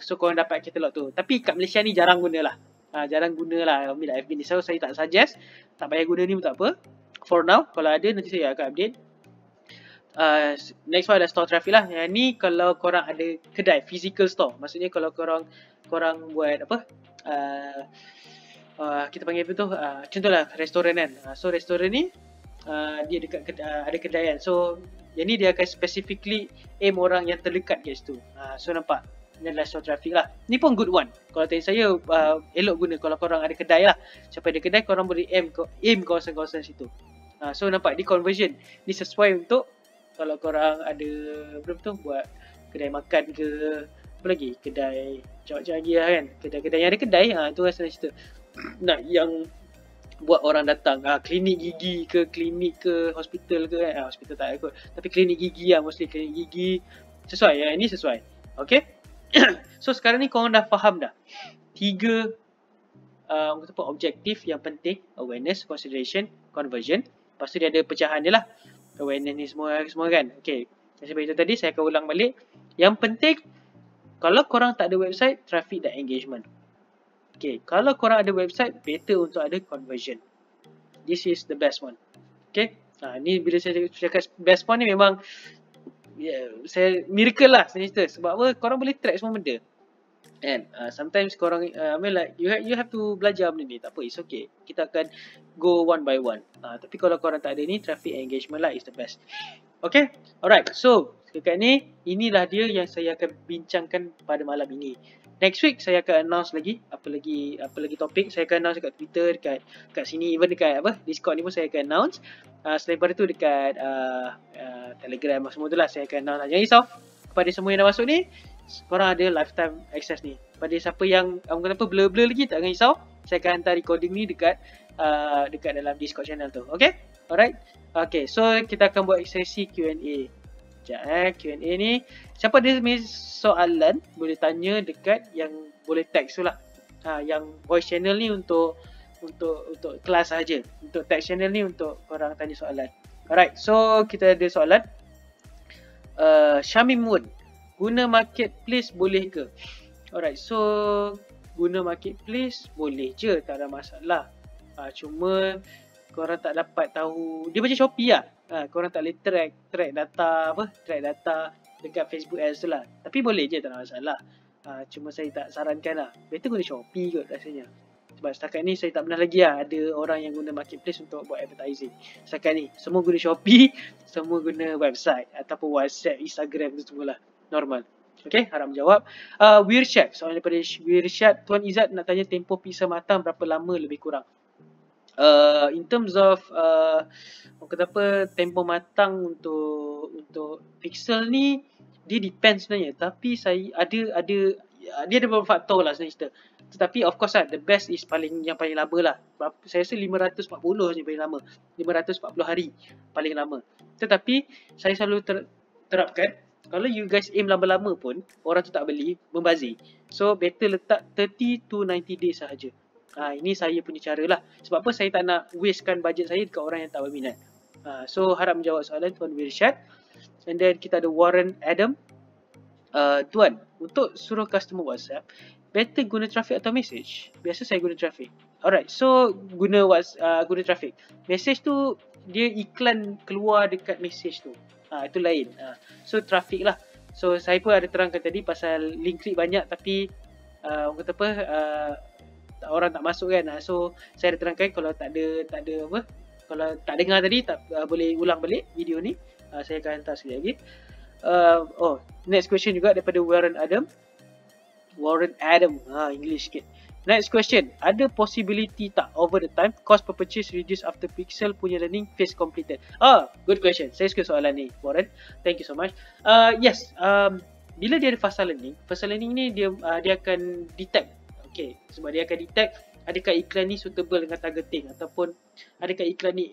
So korang dapat catalog tu. Tapi kat Malaysia ni jarang guna lah. Jarang guna lah FB ni. So saya tak suggest. Tak payah guna ni pun tak apa. For now, kalau ada nanti saya akan update. Next one ada store traffic lah. Yang ni kalau korang ada kedai, physical store. Maksudnya kalau korang buat apa, kita panggil apa tu, contohlah restoran kan. So restoran ni dia dekat ada kedai kan. So yang ni dia akan specifically aim orang yang terdekat kat situ. So nampak, ni adalah store traffic lah. Ni pun good one. Kalau tanya saya, elok guna kalau korang ada kedai lah. Siapa ada kedai, korang boleh aim kawasan-kawasan situ. So nampak di conversion ni sesuai untuk kalau korang ada berapa tu, buat kedai makan ke, apa lagi, kedai macam-macam lagi lah kan. Kedai-kedai yang ada kedai, tu rasa cerita nak yang buat orang datang, klinik gigi ke, klinik ke, hospital ke kan. Hospital tak ada kot, tapi klinik gigi lah, mostly klinik gigi. Sesuai, yang ini sesuai. Okay. So sekarang ni korang dah faham dah 3 objektif yang penting: awareness, consideration, conversion. Lepas tu dia ada pecahan dia lah, awareness ni semua kan. Okay, saya beritahu tadi, saya akan ulang balik. Yang penting, kalau korang tak ada website, traffic dan engagement. Okay, kalau korang ada website, better untuk ada conversion. This is the best one. Okay, ni bila saya cakap best one ni memang saya miracle lah saya cerita. Sebab apa? Korang boleh track semua benda. And sometimes korang, I mean like you have to belajar benda ni. Tak apa, it's okay. Kita akan go one by one. Tapi kalau korang tak ada ni, traffic and engagement lah is the best. Okay, alright. So dekat ni, inilah dia yang saya akan bincangkan pada malam ini. Next week saya akan announce lagi apa lagi topik. Saya akan announce dekat Twitter, dekat sini, even dekat Discord ni pun saya akan announce. Selain daripada tu dekat Telegram semua tu lah saya akan announce. Jangan risau, kepada semua yang dah masuk ni, korang ada lifetime access ni. Pada siapa yang blur-blur lagi, tak akan risau. saya akan hantar recording ni dekat dekat dalam Discord channel tu. Okay? Alright? Okay, so kita akan buat sesi Q&A. Sekejap Q&A ni. Siapa ada soalan, boleh tanya dekat yang boleh text tu lah. Yang voice channel ni untuk kelas saja. Untuk text channel ni untuk korang tanya soalan. Alright, so kita ada soalan. Syamim Moon, guna marketplace boleh ke? Alright, so guna marketplace boleh je, tak ada masalah. Cuma korang tak dapat tahu, dia macam Shopee lah. Korang tak boleh track data dekat Facebook Ads tu lah. Tapi boleh je, tak ada masalah. Cuma saya tak sarankan lah. Better guna Shopee kot rasanya. Sebab setakat ni saya tak pernah lagi lah ada orang yang guna marketplace untuk buat advertising. Setakat ni semua guna Shopee, semua guna website ataupun WhatsApp, Instagram tu semualah normal. Okay, harap menjawab. Wirshad, soalan daripada Wirshad. Tuan Izzat nak tanya tempoh pixel matang berapa lama lebih kurang? In terms of kata apa, tempoh matang untuk pixel ni dia depends sebenarnya, tapi saya ada dia ada beberapa faktor lah sebenarnya cerita. Tetapi of course lah, the best is yang paling lama lah. Saya rasa 540 je paling lama. 540 hari paling lama. Tetapi saya selalu terapkan, kalau you guys aim lama-lama pun orang tu tak beli, membazir. So better letak 30 to 90 days sahaja. Ini saya punya cara lah. Sebab apa saya tak nak wastekan bajet saya dekat orang yang tak berminat. So harap menjawab soalan Tuan Wirshad. And then kita ada Warren Adam. Tuan, untuk suruh customer WhatsApp, better guna traffic atau message? Biasa saya guna traffic. Alright, so guna traffic. Message tu dia iklan keluar dekat message tu. Itu lain. So traffic lah. So saya pun ada terangkan tadi pasal link klik banyak tapi orang kata apa, orang tak masuk kan. So saya ada terangkan kalau tak ada apa, kalau tak dengar tadi boleh ulang balik video ni. Saya akan hantar sekali lagi. Next question juga daripada Warren Adam. English sikit. Next question, ada possibility tak over the time cost per purchase reduce after pixel punya learning phase completed? Good question. Saya suka soalan ni, Warren. Thank you so much. Yes, bila dia ada fast learning ni dia akan detect. Okay, sebab dia akan detect adakah iklan ni suitable dengan targeting ataupun adakah iklan ni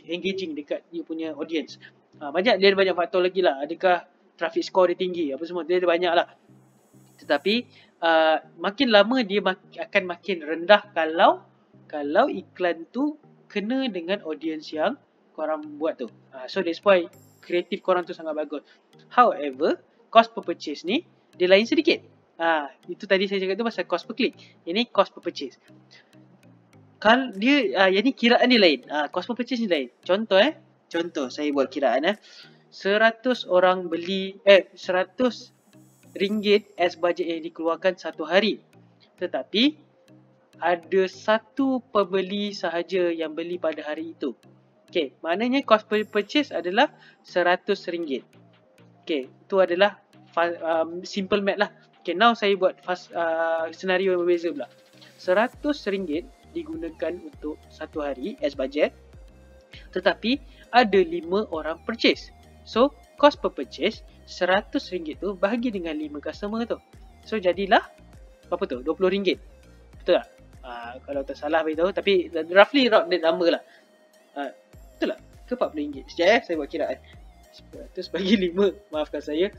engaging dekat dia punya audience. Dia ada banyak faktor lagi lah. Adakah traffic score dia tinggi, apa semua, dia ada banyak lah. Tetapi makin lama dia akan makin rendah kalau iklan tu kena dengan audience yang korang buat tu. So that's why kreatif korang tu sangat bagus. However, cost per purchase ni dia lain sedikit. Itu tadi saya cakap tu pasal cost per click. Ini cost per purchase. Kalau dia yang ni kiraan dia lain. Cost per purchase ni lain. Contoh saya buat kiraan 100 orang beli 100 ringgit as budget yang dikeluarkan satu hari. Tetapi ada satu pembeli sahaja yang beli pada hari itu. Okey, maknanya cost per purchase adalah 100 ringgit. Okey, itu adalah simple math lah. Okey, now saya buat senario yang berbeza pula. 100 ringgit digunakan untuk satu hari as budget. Tetapi ada 5 orang purchase. So, cost per purchase RM100 tu bahagi dengan 5 customer tu. So, jadilah berapa tu? RM20. Betul tak? Kalau tak salah beritahu. Tapi roughly round that number lah. Betul tak? Ke RM40? Sekejap saya buat kiraan. 100 bagi 5. Maafkan saya.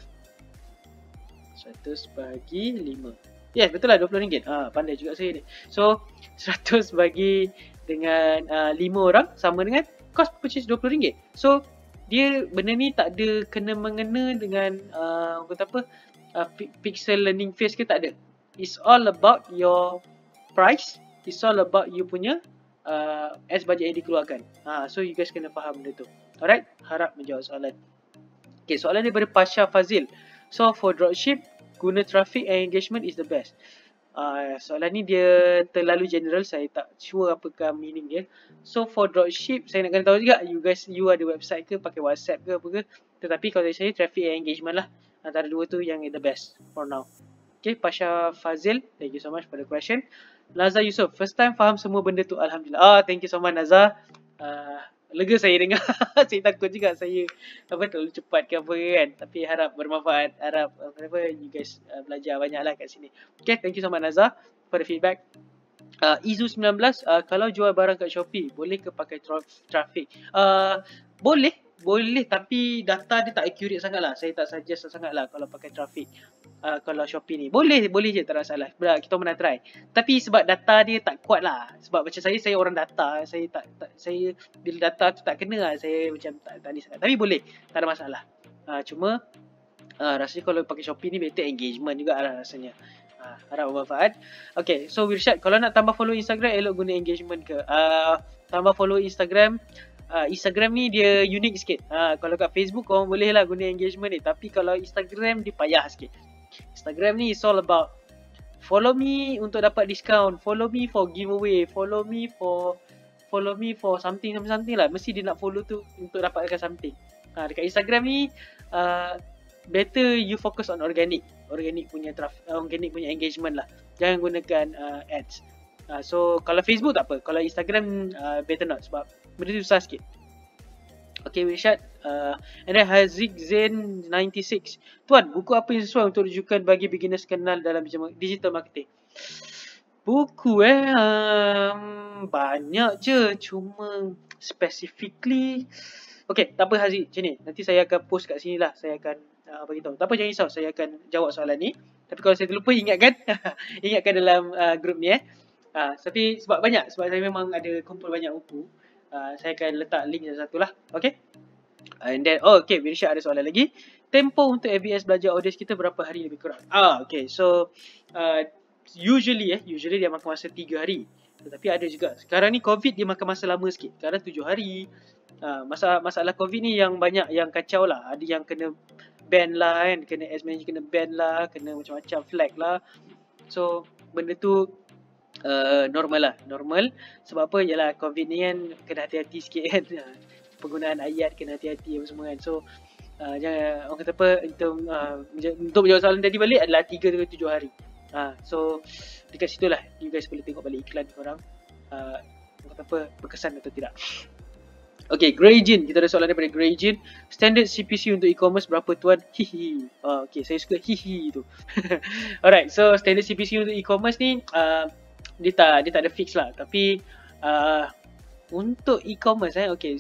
100 bagi 5. Yes, betul lah RM20. Pandai juga saya ni. So, 100 bagi dengan 5 orang sama dengan cost per purchase RM20. So, dia benda ni tak ada kena-mengena dengan pixel learning phase ke, tak ada. It's all about your price. It's all about you punya as budget yang dikeluarkan. So you guys kena faham benda tu. Alright, harap menjawab soalan. Okay, soalan daripada Pasha Fazil. So for dropship, guna traffic and engagement is the best. Soalan ni dia terlalu general, saya tak sure apakah meaning dia. So for dropship, saya nak kena tahu juga you ada website ke, pakai WhatsApp ke apa ke. Tetapi kalau saya traffic and engagement lah, antara dua tu yang the best for now. Okay, Pasha Fazil, thank you so much for the question. Nazar Yusof, first time faham semua benda tu, Alhamdulillah. Thank you so much Nazar. Lega saya dengar. Saya takut juga saya terlalu cepat ke apa kan. Tapi harap bermanfaat. Harap you guys belajar banyak lah kat sini. Okay, thank you so much Nazar for the feedback. Izu 19, kalau jual barang kat Shopee, boleh ke pakai traffic? Boleh tapi data dia tak accurate sangat lah. Saya tak suggest sangat lah kalau pakai traffic. Kalau Shopee ni boleh je, tak ada masalah. Kita pernah try. Tapi sebab data dia tak kuat lah. Sebab macam saya orang data, saya bila data tu tak kena lah, saya macam tak ni sangat. Tapi boleh, tak ada masalah. Cuma rasanya kalau pakai Shopee ni better engagement juga lah rasanya. Harap bermanfaat. Okay, so Wirshad, kalau nak tambah follow Instagram, elok guna engagement ke? Tambah follow Instagram. Instagram ni dia unik sikit. Kalau kat Facebook korang boleh lah guna engagement ni. Tapi kalau Instagram dia payah sikit. Instagram ni is all about follow me untuk dapat discount, follow me for giveaway, follow me for something lah. Mesti dia nak follow tu untuk dapatkan something. Dekat Instagram ni better you focus on organic punya organic punya engagement lah. Jangan gunakan ads. So kalau Facebook tak apa, kalau Instagram better not sebab benda tu susah sikit. Okay, Wirshad. And then Haziq Zain 96. Tuan, buku apa yang sesuai untuk rujukan bagi beginners kenal dalam digital marketing? Buku banyak je, cuma specifically okay, tak apa Haziq, macam ni. Nanti saya akan post kat sini lah. Saya akan beritahu. Tak apa, jangan risau. Saya akan jawab soalan ni. Tapi kalau saya terlupa, ingatkan. Ingatkan dalam group ni Tapi sebab banyak. Sebab saya memang ada kumpul banyak buku. Saya akan letak link satu lah. Okay. And then, okay, Wirshad ada soalan lagi. Tempo untuk FBS belajar audience kita berapa hari lebih kurang? Okay. So, usually dia makan masa 3 hari. Tetapi ada juga. Sekarang ni COVID dia makan masa lama sikit. Sekarang 7 hari. Masalah COVID ni yang banyak yang kacau lah. Ada yang kena ban lah kan, kena ads manager kena ban lah, kena macam-macam flag lah. So benda tu normal. Sebab apa? Yalah COVID ni kan kena hati-hati sikit kan. Penggunaan ayat kena hati-hati apa semua kan. So jangan, orang kata apa, untuk menjawab soalan tadi balik adalah 3 ke 7 hari. So dekat situ lah you guys boleh tengok balik iklan korang, orang kata apa, berkesan atau tidak. Okay, Greyjin. Kita ada soalan daripada Greyjin. Standard CPC untuk e-commerce berapa tuan? Hihi. Okay, saya suka hihi tu. Alright, so standard CPC untuk e-commerce ni dia tak ada fix lah. Tapi untuk e-commerce okay,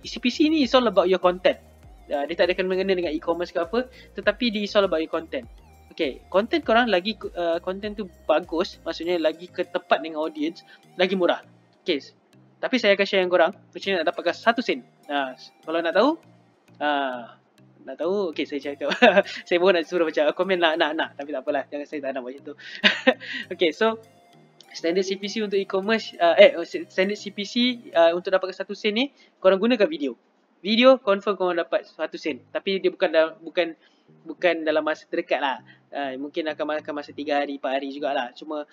CPC ni is all about your content. Dia tak ada kena-mengena dengan e-commerce ke apa, tetapi dia is all about your content. Okay, content korang lagi content tu bagus, maksudnya lagi ketepat dengan audience, lagi murah. Okay, tapi saya akan share dengan korang macam mana nak dapatkan 1 sen. Kalau nak tahu, okay, saya cakap. Saya pun nak suruh macam komen nak. Tapi tak apalah, jangan, saya tak nak buat macam tu. Okay, so standard CPC untuk e-commerce, standard CPC untuk dapatkan 1 sen ni, korang gunakan video. Video confirm korang dapat 1 sen. Tapi dia bukan dalam masa terdekat lah. Mungkin akan makan masa 3 hari, 4 hari jugalah. Cuma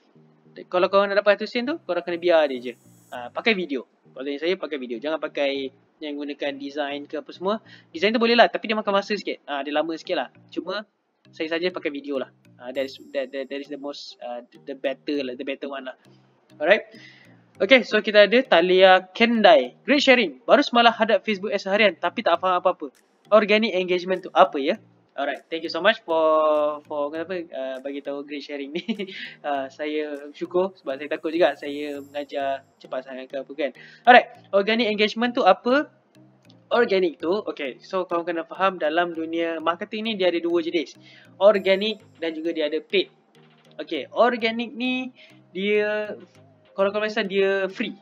kalau korang nak dapat 1 sen tu, korang kena biar dia je. Pakai video. Kalau saya pakai video. Jangan pakai yang gunakan design ke apa semua. Design tu boleh lah, tapi dia makan masa sikit. Dia lama sikit lah. Cuma saya saja pakai video lah. That is the most the better one lah. Alright. Okay, so kita ada Talia Kendai. Great sharing. Baru semalam hadap Facebook ads harian tapi tak faham apa-apa. Organic engagement tu apa ya? Alright, thank you so much for bagi tahu great sharing ni. Saya syukur sebab saya takut juga saya mengajar cepat sangat ke apa kan. Alright, organic engagement tu apa? Organic tu, okay, so korang kena faham dalam dunia marketing ni dia ada 2 jenis. Organic dan juga dia ada paid. Okay, organic ni dia, kalau korang rasa dia free.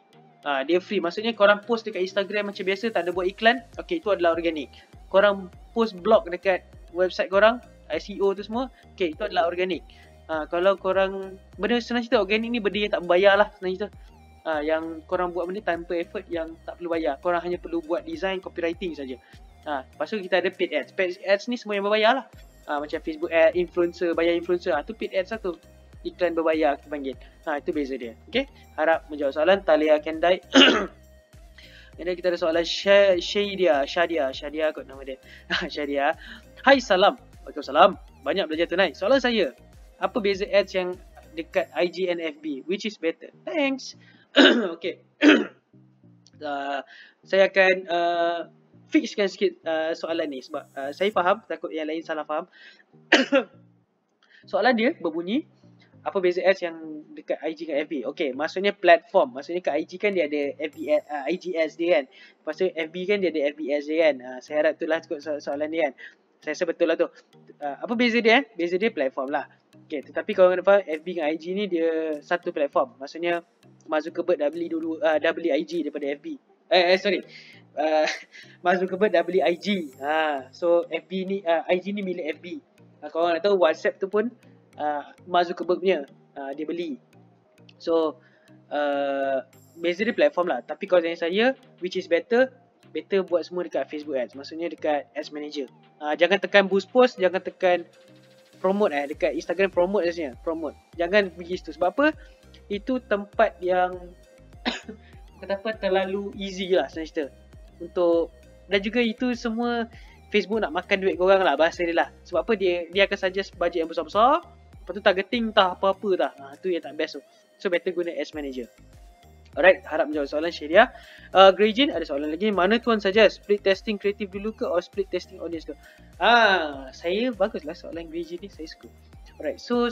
Dia free, maksudnya korang post dekat Instagram macam biasa, tak ada buat iklan. Okay, itu adalah organic. Korang post blog dekat website korang, SEO tu semua, okay, itu adalah organic. Kalau korang, benda senang cerita, organic ni benda yang tak berbayar lah senang cerita. Yang korang buat benda tanpa effort, yang tak perlu bayar. Korang hanya perlu buat design, copywriting saja. Lepas tu kita ada paid ads. Paid ads ni semua yang berbayar lah. Macam Facebook ad, influencer, bayar influencer, tu paid ads lah tu. Iklan berbayar kita panggil. Itu beza dia. Okay, harap menjawab soalan Talia Kendai. And then kita ada soalan Shadia kot nama dia. Shadia. Hai, salam. Waalaikumsalam. Banyak belajar tonight. Soalan saya, apa beza ads yang dekat IG and FB? Which is better? Thanks. Okay. Saya akan fixkan sikit soalan ni sebab saya faham, takut yang lain salah faham. Soalan dia berbunyi, Apa beza ads yang dekat IG dengan FB? Okay, maksudnya platform. Maksudnya kat IG kan dia ada FB IG ads dia kan. Lepas tu FB kan dia ada FB ads dia kan. Saya harap itulah soalan dia kan. Saya rasa betul lah tu. Apa beza dia? Beza dia platform lah. Okay, tetapi kalau kena faham FB dengan IG ni dia satu platform. Maksudnya Mark Zuckerberg dah beli dulu dah beli IG daripada FB. Sorry. Mark Zuckerberg dah beli IG. So FB ni IG ni milik FB. Kalau orang nak tahu WhatsApp tu pun Mark Zuckerberg punya, dia beli. So beza dia platform lah. Tapi kalau tanya saya, which is better buat semua dekat Facebook Ads. Maksudnya dekat Ads Manager. Jangan tekan boost post, jangan tekan promote dekat Instagram promote saja. Promote. Jangan pergi situ. Sebab apa? Itu tempat yang kata apa, terlalu easy lah sebenarnya untuk, dan juga itu semua Facebook nak makan duit korang lah, bahasa dia lah. Sebab apa? Dia akan suggest budget yang besar-besar, lepas tu targeting tak apa-apa tak. Tu yang tak best tu. So better guna Ads Manager. Alright, harap menjawab soalan Syria. Greyjin ada soalan lagi. Mana tuan saja? Split testing kreatif dulu ke or split testing audience ke? Saya baguslah soalan Greyjin ni, saya suka. Alright, so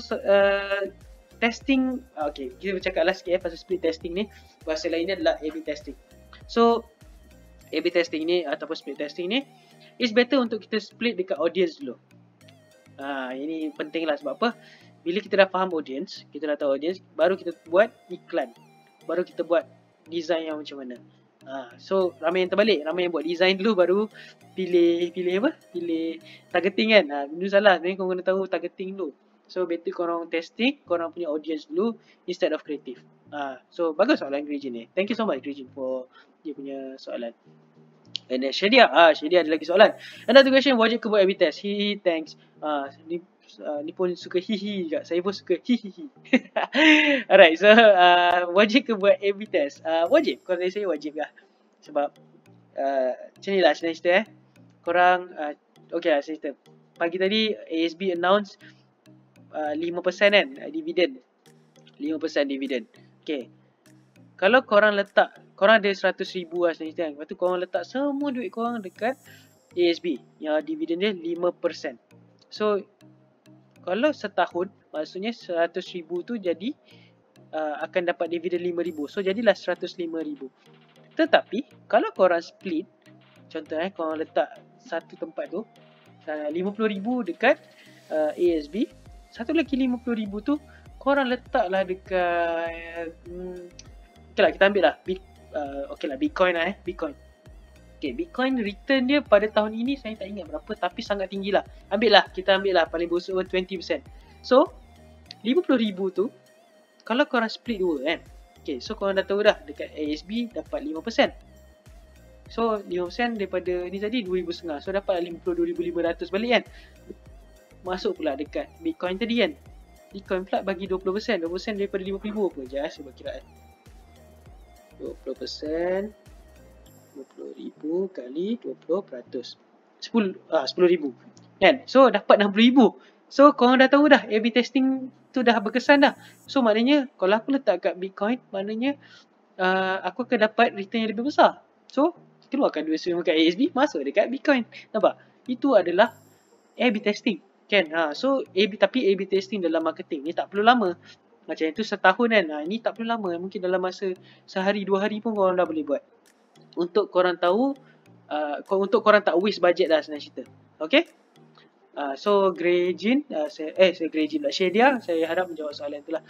testing, okay, kita bercakap lah sikit pasal split testing ni. Bahasa lainnya adalah A/B testing. So A/B testing ni ataupun split testing ni is better untuk kita split dekat audience dulu. Ini penting lah. Sebab apa? Bila kita dah faham audience, kita dah tahu audience, baru kita buat iklan, baru kita buat design yang macam mana. So ramai yang terbalik, ramai yang buat design dulu baru pilih apa? Pilih targeting kan. Benda salah. Sebenarnya korang kena tahu targeting dulu. So better korang testing korang punya audience dulu instead of creative. So bagus soalan Greyjin ni. Thank you so much Greyjin for dia punya soalan. And then Shadia ada lagi soalan. Another question, wajib ke buat A/B test? Hihi, thanks. Ni pun suka hihi juga. Saya pun suka hihihi. Alright, so wajib ke buat A/B test? Wajib. Kalau saya wajib lah. Sebab macam ni lah cerita korang, okay lah cerita. Pagi tadi ASB announce 5% kan dividen. 5% dividen. Okay. Kalau korang letak, korang ada 100,000 lah sebenarnya kan. Lepas tu korang letak semua duit korang dekat ASB yang dividen dia 5%. So kalau setahun, maksudnya 100,000 tu jadi akan dapat dividen 5,000. So jadilah 105,000. Tetapi kalau korang split, contoh korang letak satu tempat tu 50,000 dekat ASB, satu lagi 50,000 tu korang letaklah dekat okay lah, kita ambil lah okay lah, Bitcoin lah Bitcoin. Okay, Bitcoin return dia pada tahun ini saya tak ingat berapa, tapi sangat tinggi lah. Kita ambil lah paling busuk 20%. So 50,000 tu kalau korang split dua kan. Okay, so korang dah tahu dah dekat ASB dapat 5%. So 5% daripada ni tadi 2,500. So dapat 52,500 balik kan. Masuk pula dekat Bitcoin tadi kan. Bitcoin pula bagi 20%. 20% daripada 50,000 apa? Sekejap saya buat kiraan. 20%, 20,000 kali 20%. 10,000 kan. So dapat 60,000. So korang dah tahu dah A/B testing tu dah berkesan dah. So maknanya kalau aku letak kat Bitcoin, maknanya aku akan dapat return yang lebih besar. So keluarkan duit semua kat ASB, masuk dekat Bitcoin. Nampak? Itu adalah A/B testing kan. So tapi A/B testing dalam marketing ni tak perlu lama. Macam itu setahun kan. Ini tak perlu lama. Mungkin dalam masa sehari 2 hari pun korang dah boleh buat. Untuk korang tahu, untuk korang tak waste budget lah senang cerita. Okay? So Greyjin, Greyjin lah, Shadia, saya harap menjawab soalan tu lah.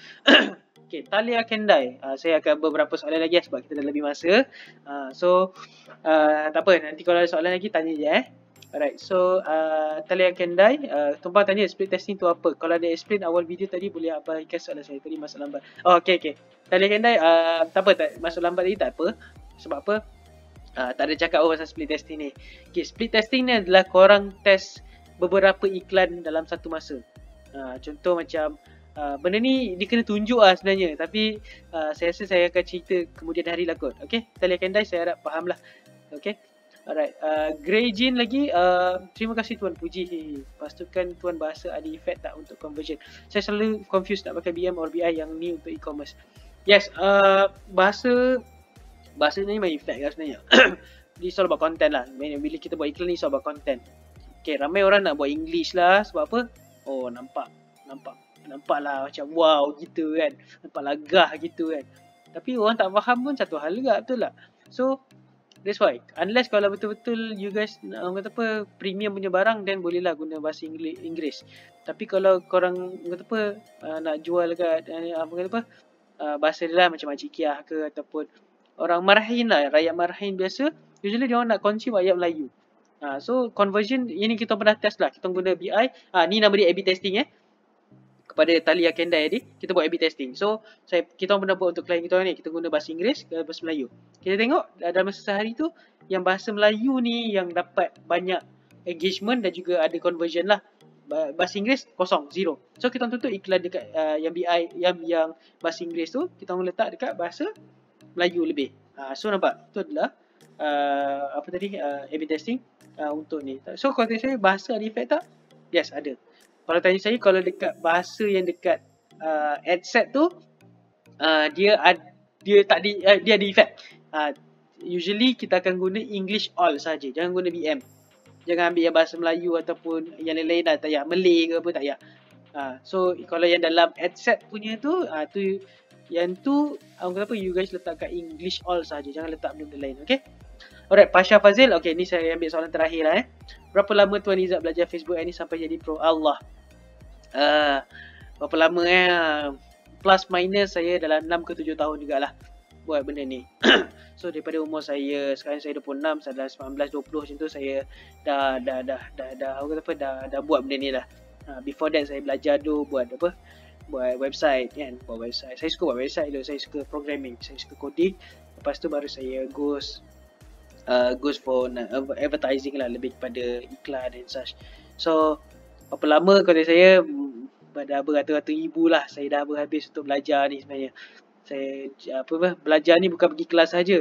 Okay, Talia Kendai, saya akan beberapa soalan lagi sebab kita dah lebih masa. So tak apa, nanti kalau ada soalan lagi tanya je Alright, so Talia Kendai, tumpang tanya split testing tu apa? Kalau ada explain awal video tadi boleh abaikan soalan saya tadi masuk lambat. Okay. Talia Kendai, tak apa, masuk lambat tadi tak apa. Sebab apa? Tak ada cakap pasal split testing ni. Okay, split testing ni adalah korang test beberapa iklan dalam satu masa. Contoh macam benda ni dia kena tunjuk sebenarnya, tapi saya rasa saya akan cerita kemudian hari lah kot. Okay, Talia Kendai, saya harap faham lah. Okay. Alright, Greyjin lagi, terima kasih Tuan Puji. Pastikan Tuan bahasa ada efek tak untuk conversion. Saya selalu confused nak pakai BM or BI yang ni untuk e-commerce. Yes, bahasa ni main efek lah sebenarnya. It's all about content lah. Bila kita buat iklan ni, it's all about content. Okay, ramai orang nak buat English lah. Sebab apa? Oh, nampak. nampaklah macam wow gitu kan, nampak lagah gitu kan. Tapi orang tak faham pun satu hal juga, betul tak? So that's why, unless kalau betul-betul you guys orang kata apa, premium punya barang, then bolehlah guna bahasa Inggeris. Tapi kalau korang orang kata apa, nak jual dekat apa kata apa, bahasa dia lah macam Makcik Kiah ke, ataupun orang Marahin lah, rakyat Marahin biasa, usually dia orang nak consume ayat Melayu. So conversion ini kita pernah test lah, kita guna BI. Ni nama dia A/B testing kepada Talia Kendai tadi, kita buat A/B testing. So kita pernah buat untuk klien kita ni, kita guna bahasa Inggeris ke bahasa Melayu. Kita tengok dalam masa sehari tu yang bahasa Melayu ni yang dapat banyak engagement dan juga ada conversion lah. Bahasa Inggeris kosong, zero. So kita tutup iklan dekat yang BI yang bahasa Inggeris tu, kita letak dekat bahasa Melayu lebih. So nampak, itu adalah apa tadi, A/B testing untuk ni. So kalau saya bahasa ada efek tak? Yes, ada. Kalau tanya saya, kalau dekat bahasa yang dekat adset tu, dia ada efek. Usually kita akan guna English all saja, jangan guna BM. Jangan ambil yang bahasa Melayu ataupun yang lain-lain dah, tak payah Malay ke apa, tak payah. So kalau yang dalam adset punya tu, yang tu orang kata apa, you guys letak kat English all saja, jangan letak benda lain, okay? Alright, Pasha Fazil, okay, ni saya ambil soalan terakhir lah. Berapa lama Tuan Izzat belajar Facebook ni sampai jadi pro? Allah, berapa lama plus minus saya dalam 6 ke 7 tahun jugalah buat benda ni. So daripada umur saya, sekarang saya 26, saya dah 19, 20 macam tu, saya dah orang kata apa, dah buat benda ni lah. Before that saya belajar dulu buat apa, buat website kan, buat website. Saya suka buat website dulu, saya suka programming, saya suka coding. Lepas tu baru saya goes for advertising lah, lebih kepada iklan dan such. So berapa lama kalau saya, dah beratus-ratus ribu lah saya dah berhabis untuk belajar ni sebenarnya. Saya belajar ni bukan pergi kelas saja.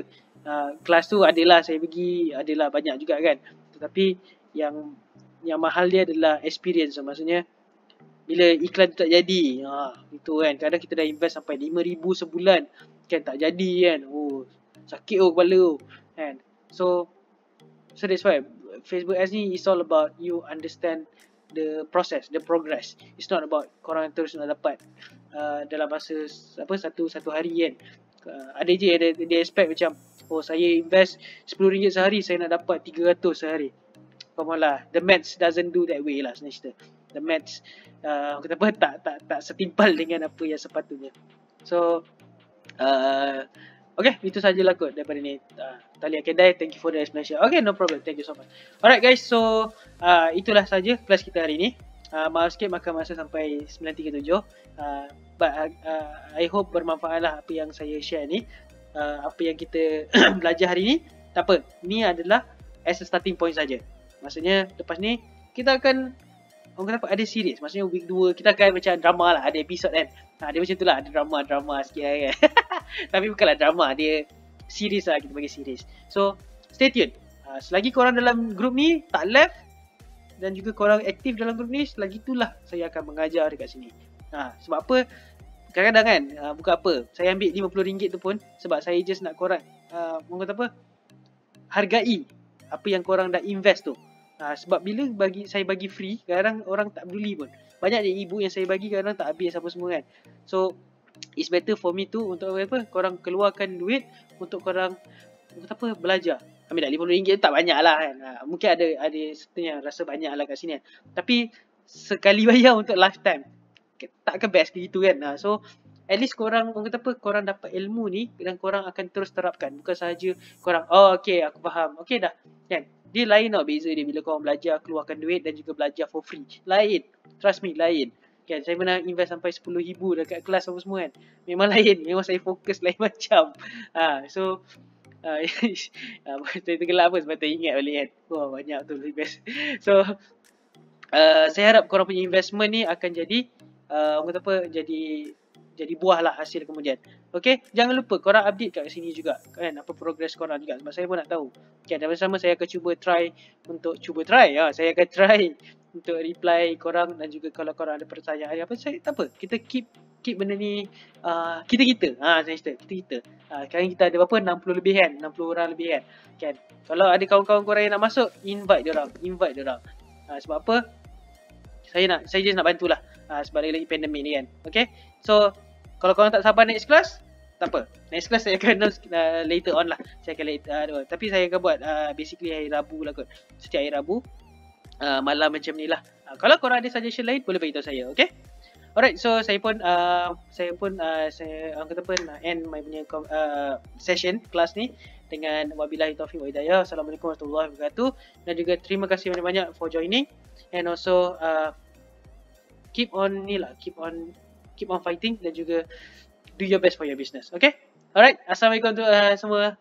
Kelas tu adalah saya pergi, adalah banyak juga kan. Tetapi yang mahal dia adalah experience. So, maksudnya bila iklan tu tak jadi, itu kan, kadang kita dah invest sampai 5,000 sebulan kan, tak jadi kan. Oh, sakit kepala kan. So that's why Facebook Ads ni is all about you understand the process, the progress. It's not about korang terus nak dapat dalam masa satu hari kan. Ada je dia expect macam, oh saya invest RM10 sehari, saya nak dapat 300 sehari. Pemalah, the maths doesn't do that way lah sebenarnya. The maths kata apa, tak setimpal dengan apa yang sepatutnya. So okay, itu sajalah kot daripada ni. Talia Kendai, thank you for the explanation. Okay, no problem, thank you so much. Alright guys, so itulah saja kelas kita hari ni. Maaf sikit makan masa sampai 9.37. But I hope bermanfaat lah apa yang saya share ni. Apa yang kita belajar hari ni. Tak apa, ni adalah as a starting point saja. Maksudnya lepas ni kita akan, orang kata apa, ada series. Maksudnya week 2 kita akan macam drama lah, ada episod kan. Dia macam tu lah, ada drama sikit lah kan. Tapi bukanlah drama, dia series lah, kita bagi series. So stay tune. Selagi korang dalam group ni tak left, dan juga korang aktif dalam group ni, selagi itulah saya akan mengajar dekat sini. Sebab apa, kadang-kadang kan, bukan apa, saya ambil RM50 tu pun sebab saya just nak korang orang kata apa, hargai apa yang korang dah invest tu. Sebab bila saya bagi free, kadang orang tak peduli pun. Banyak je ibu yang saya bagi kadang tak habis apa semua kan. So it's better for me tu untuk apa, korang keluarkan duit untuk korang kata apa, belajar. Ambil dah RM50 tak banyak lah kan. Mungkin ada certain yang rasa banyak lah kat sini kan. Tapi sekali bayar untuk lifetime, takkan best begitu kan. So at least korang, orang kata apa, korang dapat ilmu ni dan korang akan terus terapkan. Bukan sahaja korang, oh okay aku faham, okay dah kan. Dia lain tau beza dia bila korang belajar keluarkan duit dan juga belajar for free. Lain, trust me, lain kan. Saya pernah invest sampai RM10,000 dekat kelas apa semua kan. Memang lain, memang saya fokus lain macam. So saya tergelap apa sebab teringat balik kan. Wah banyak tu invest. So saya harap korang punya investment ni akan jadi orang kata apa, jadi buah lah hasil kemudian. Okay, jangan lupa korang update kat sini juga kan, apa progress korang juga, sebab saya pun nak tahu kan. Dan bersama saya akan saya akan try untuk reply korang, dan juga kalau korang ada pertanyaan apa, saya tak apa, kita keep benda ni kita sekarang kita ada berapa, 60 lebih kan, 60 orang lebih kan. Kalau ada kawan-kawan korang yang nak masuk, invite dia orang. Sebab apa, saya just nak bantulah. sebab lagi pandemik ni kan. Okay, so kalau korang tak sabar next class, tak apa, next class saya akan announce later on lah. Saya akan tapi saya akan buat basically hari Rabu lah kot, setiap hari Rabu malam macam ni lah. Kalau korang ada suggestion lain, boleh beritahu saya. Okay, alright, so saya orang kata pun end my punya session kelas ni dengan wabillahi taufiq wa hidayah. Assalamualaikum warahmatullahi wabarakatuh, dan juga terima kasih banyak-banyak for joining, and also keep on fighting, dan juga do your best for your business. Okay, alright, assalamualaikum semua.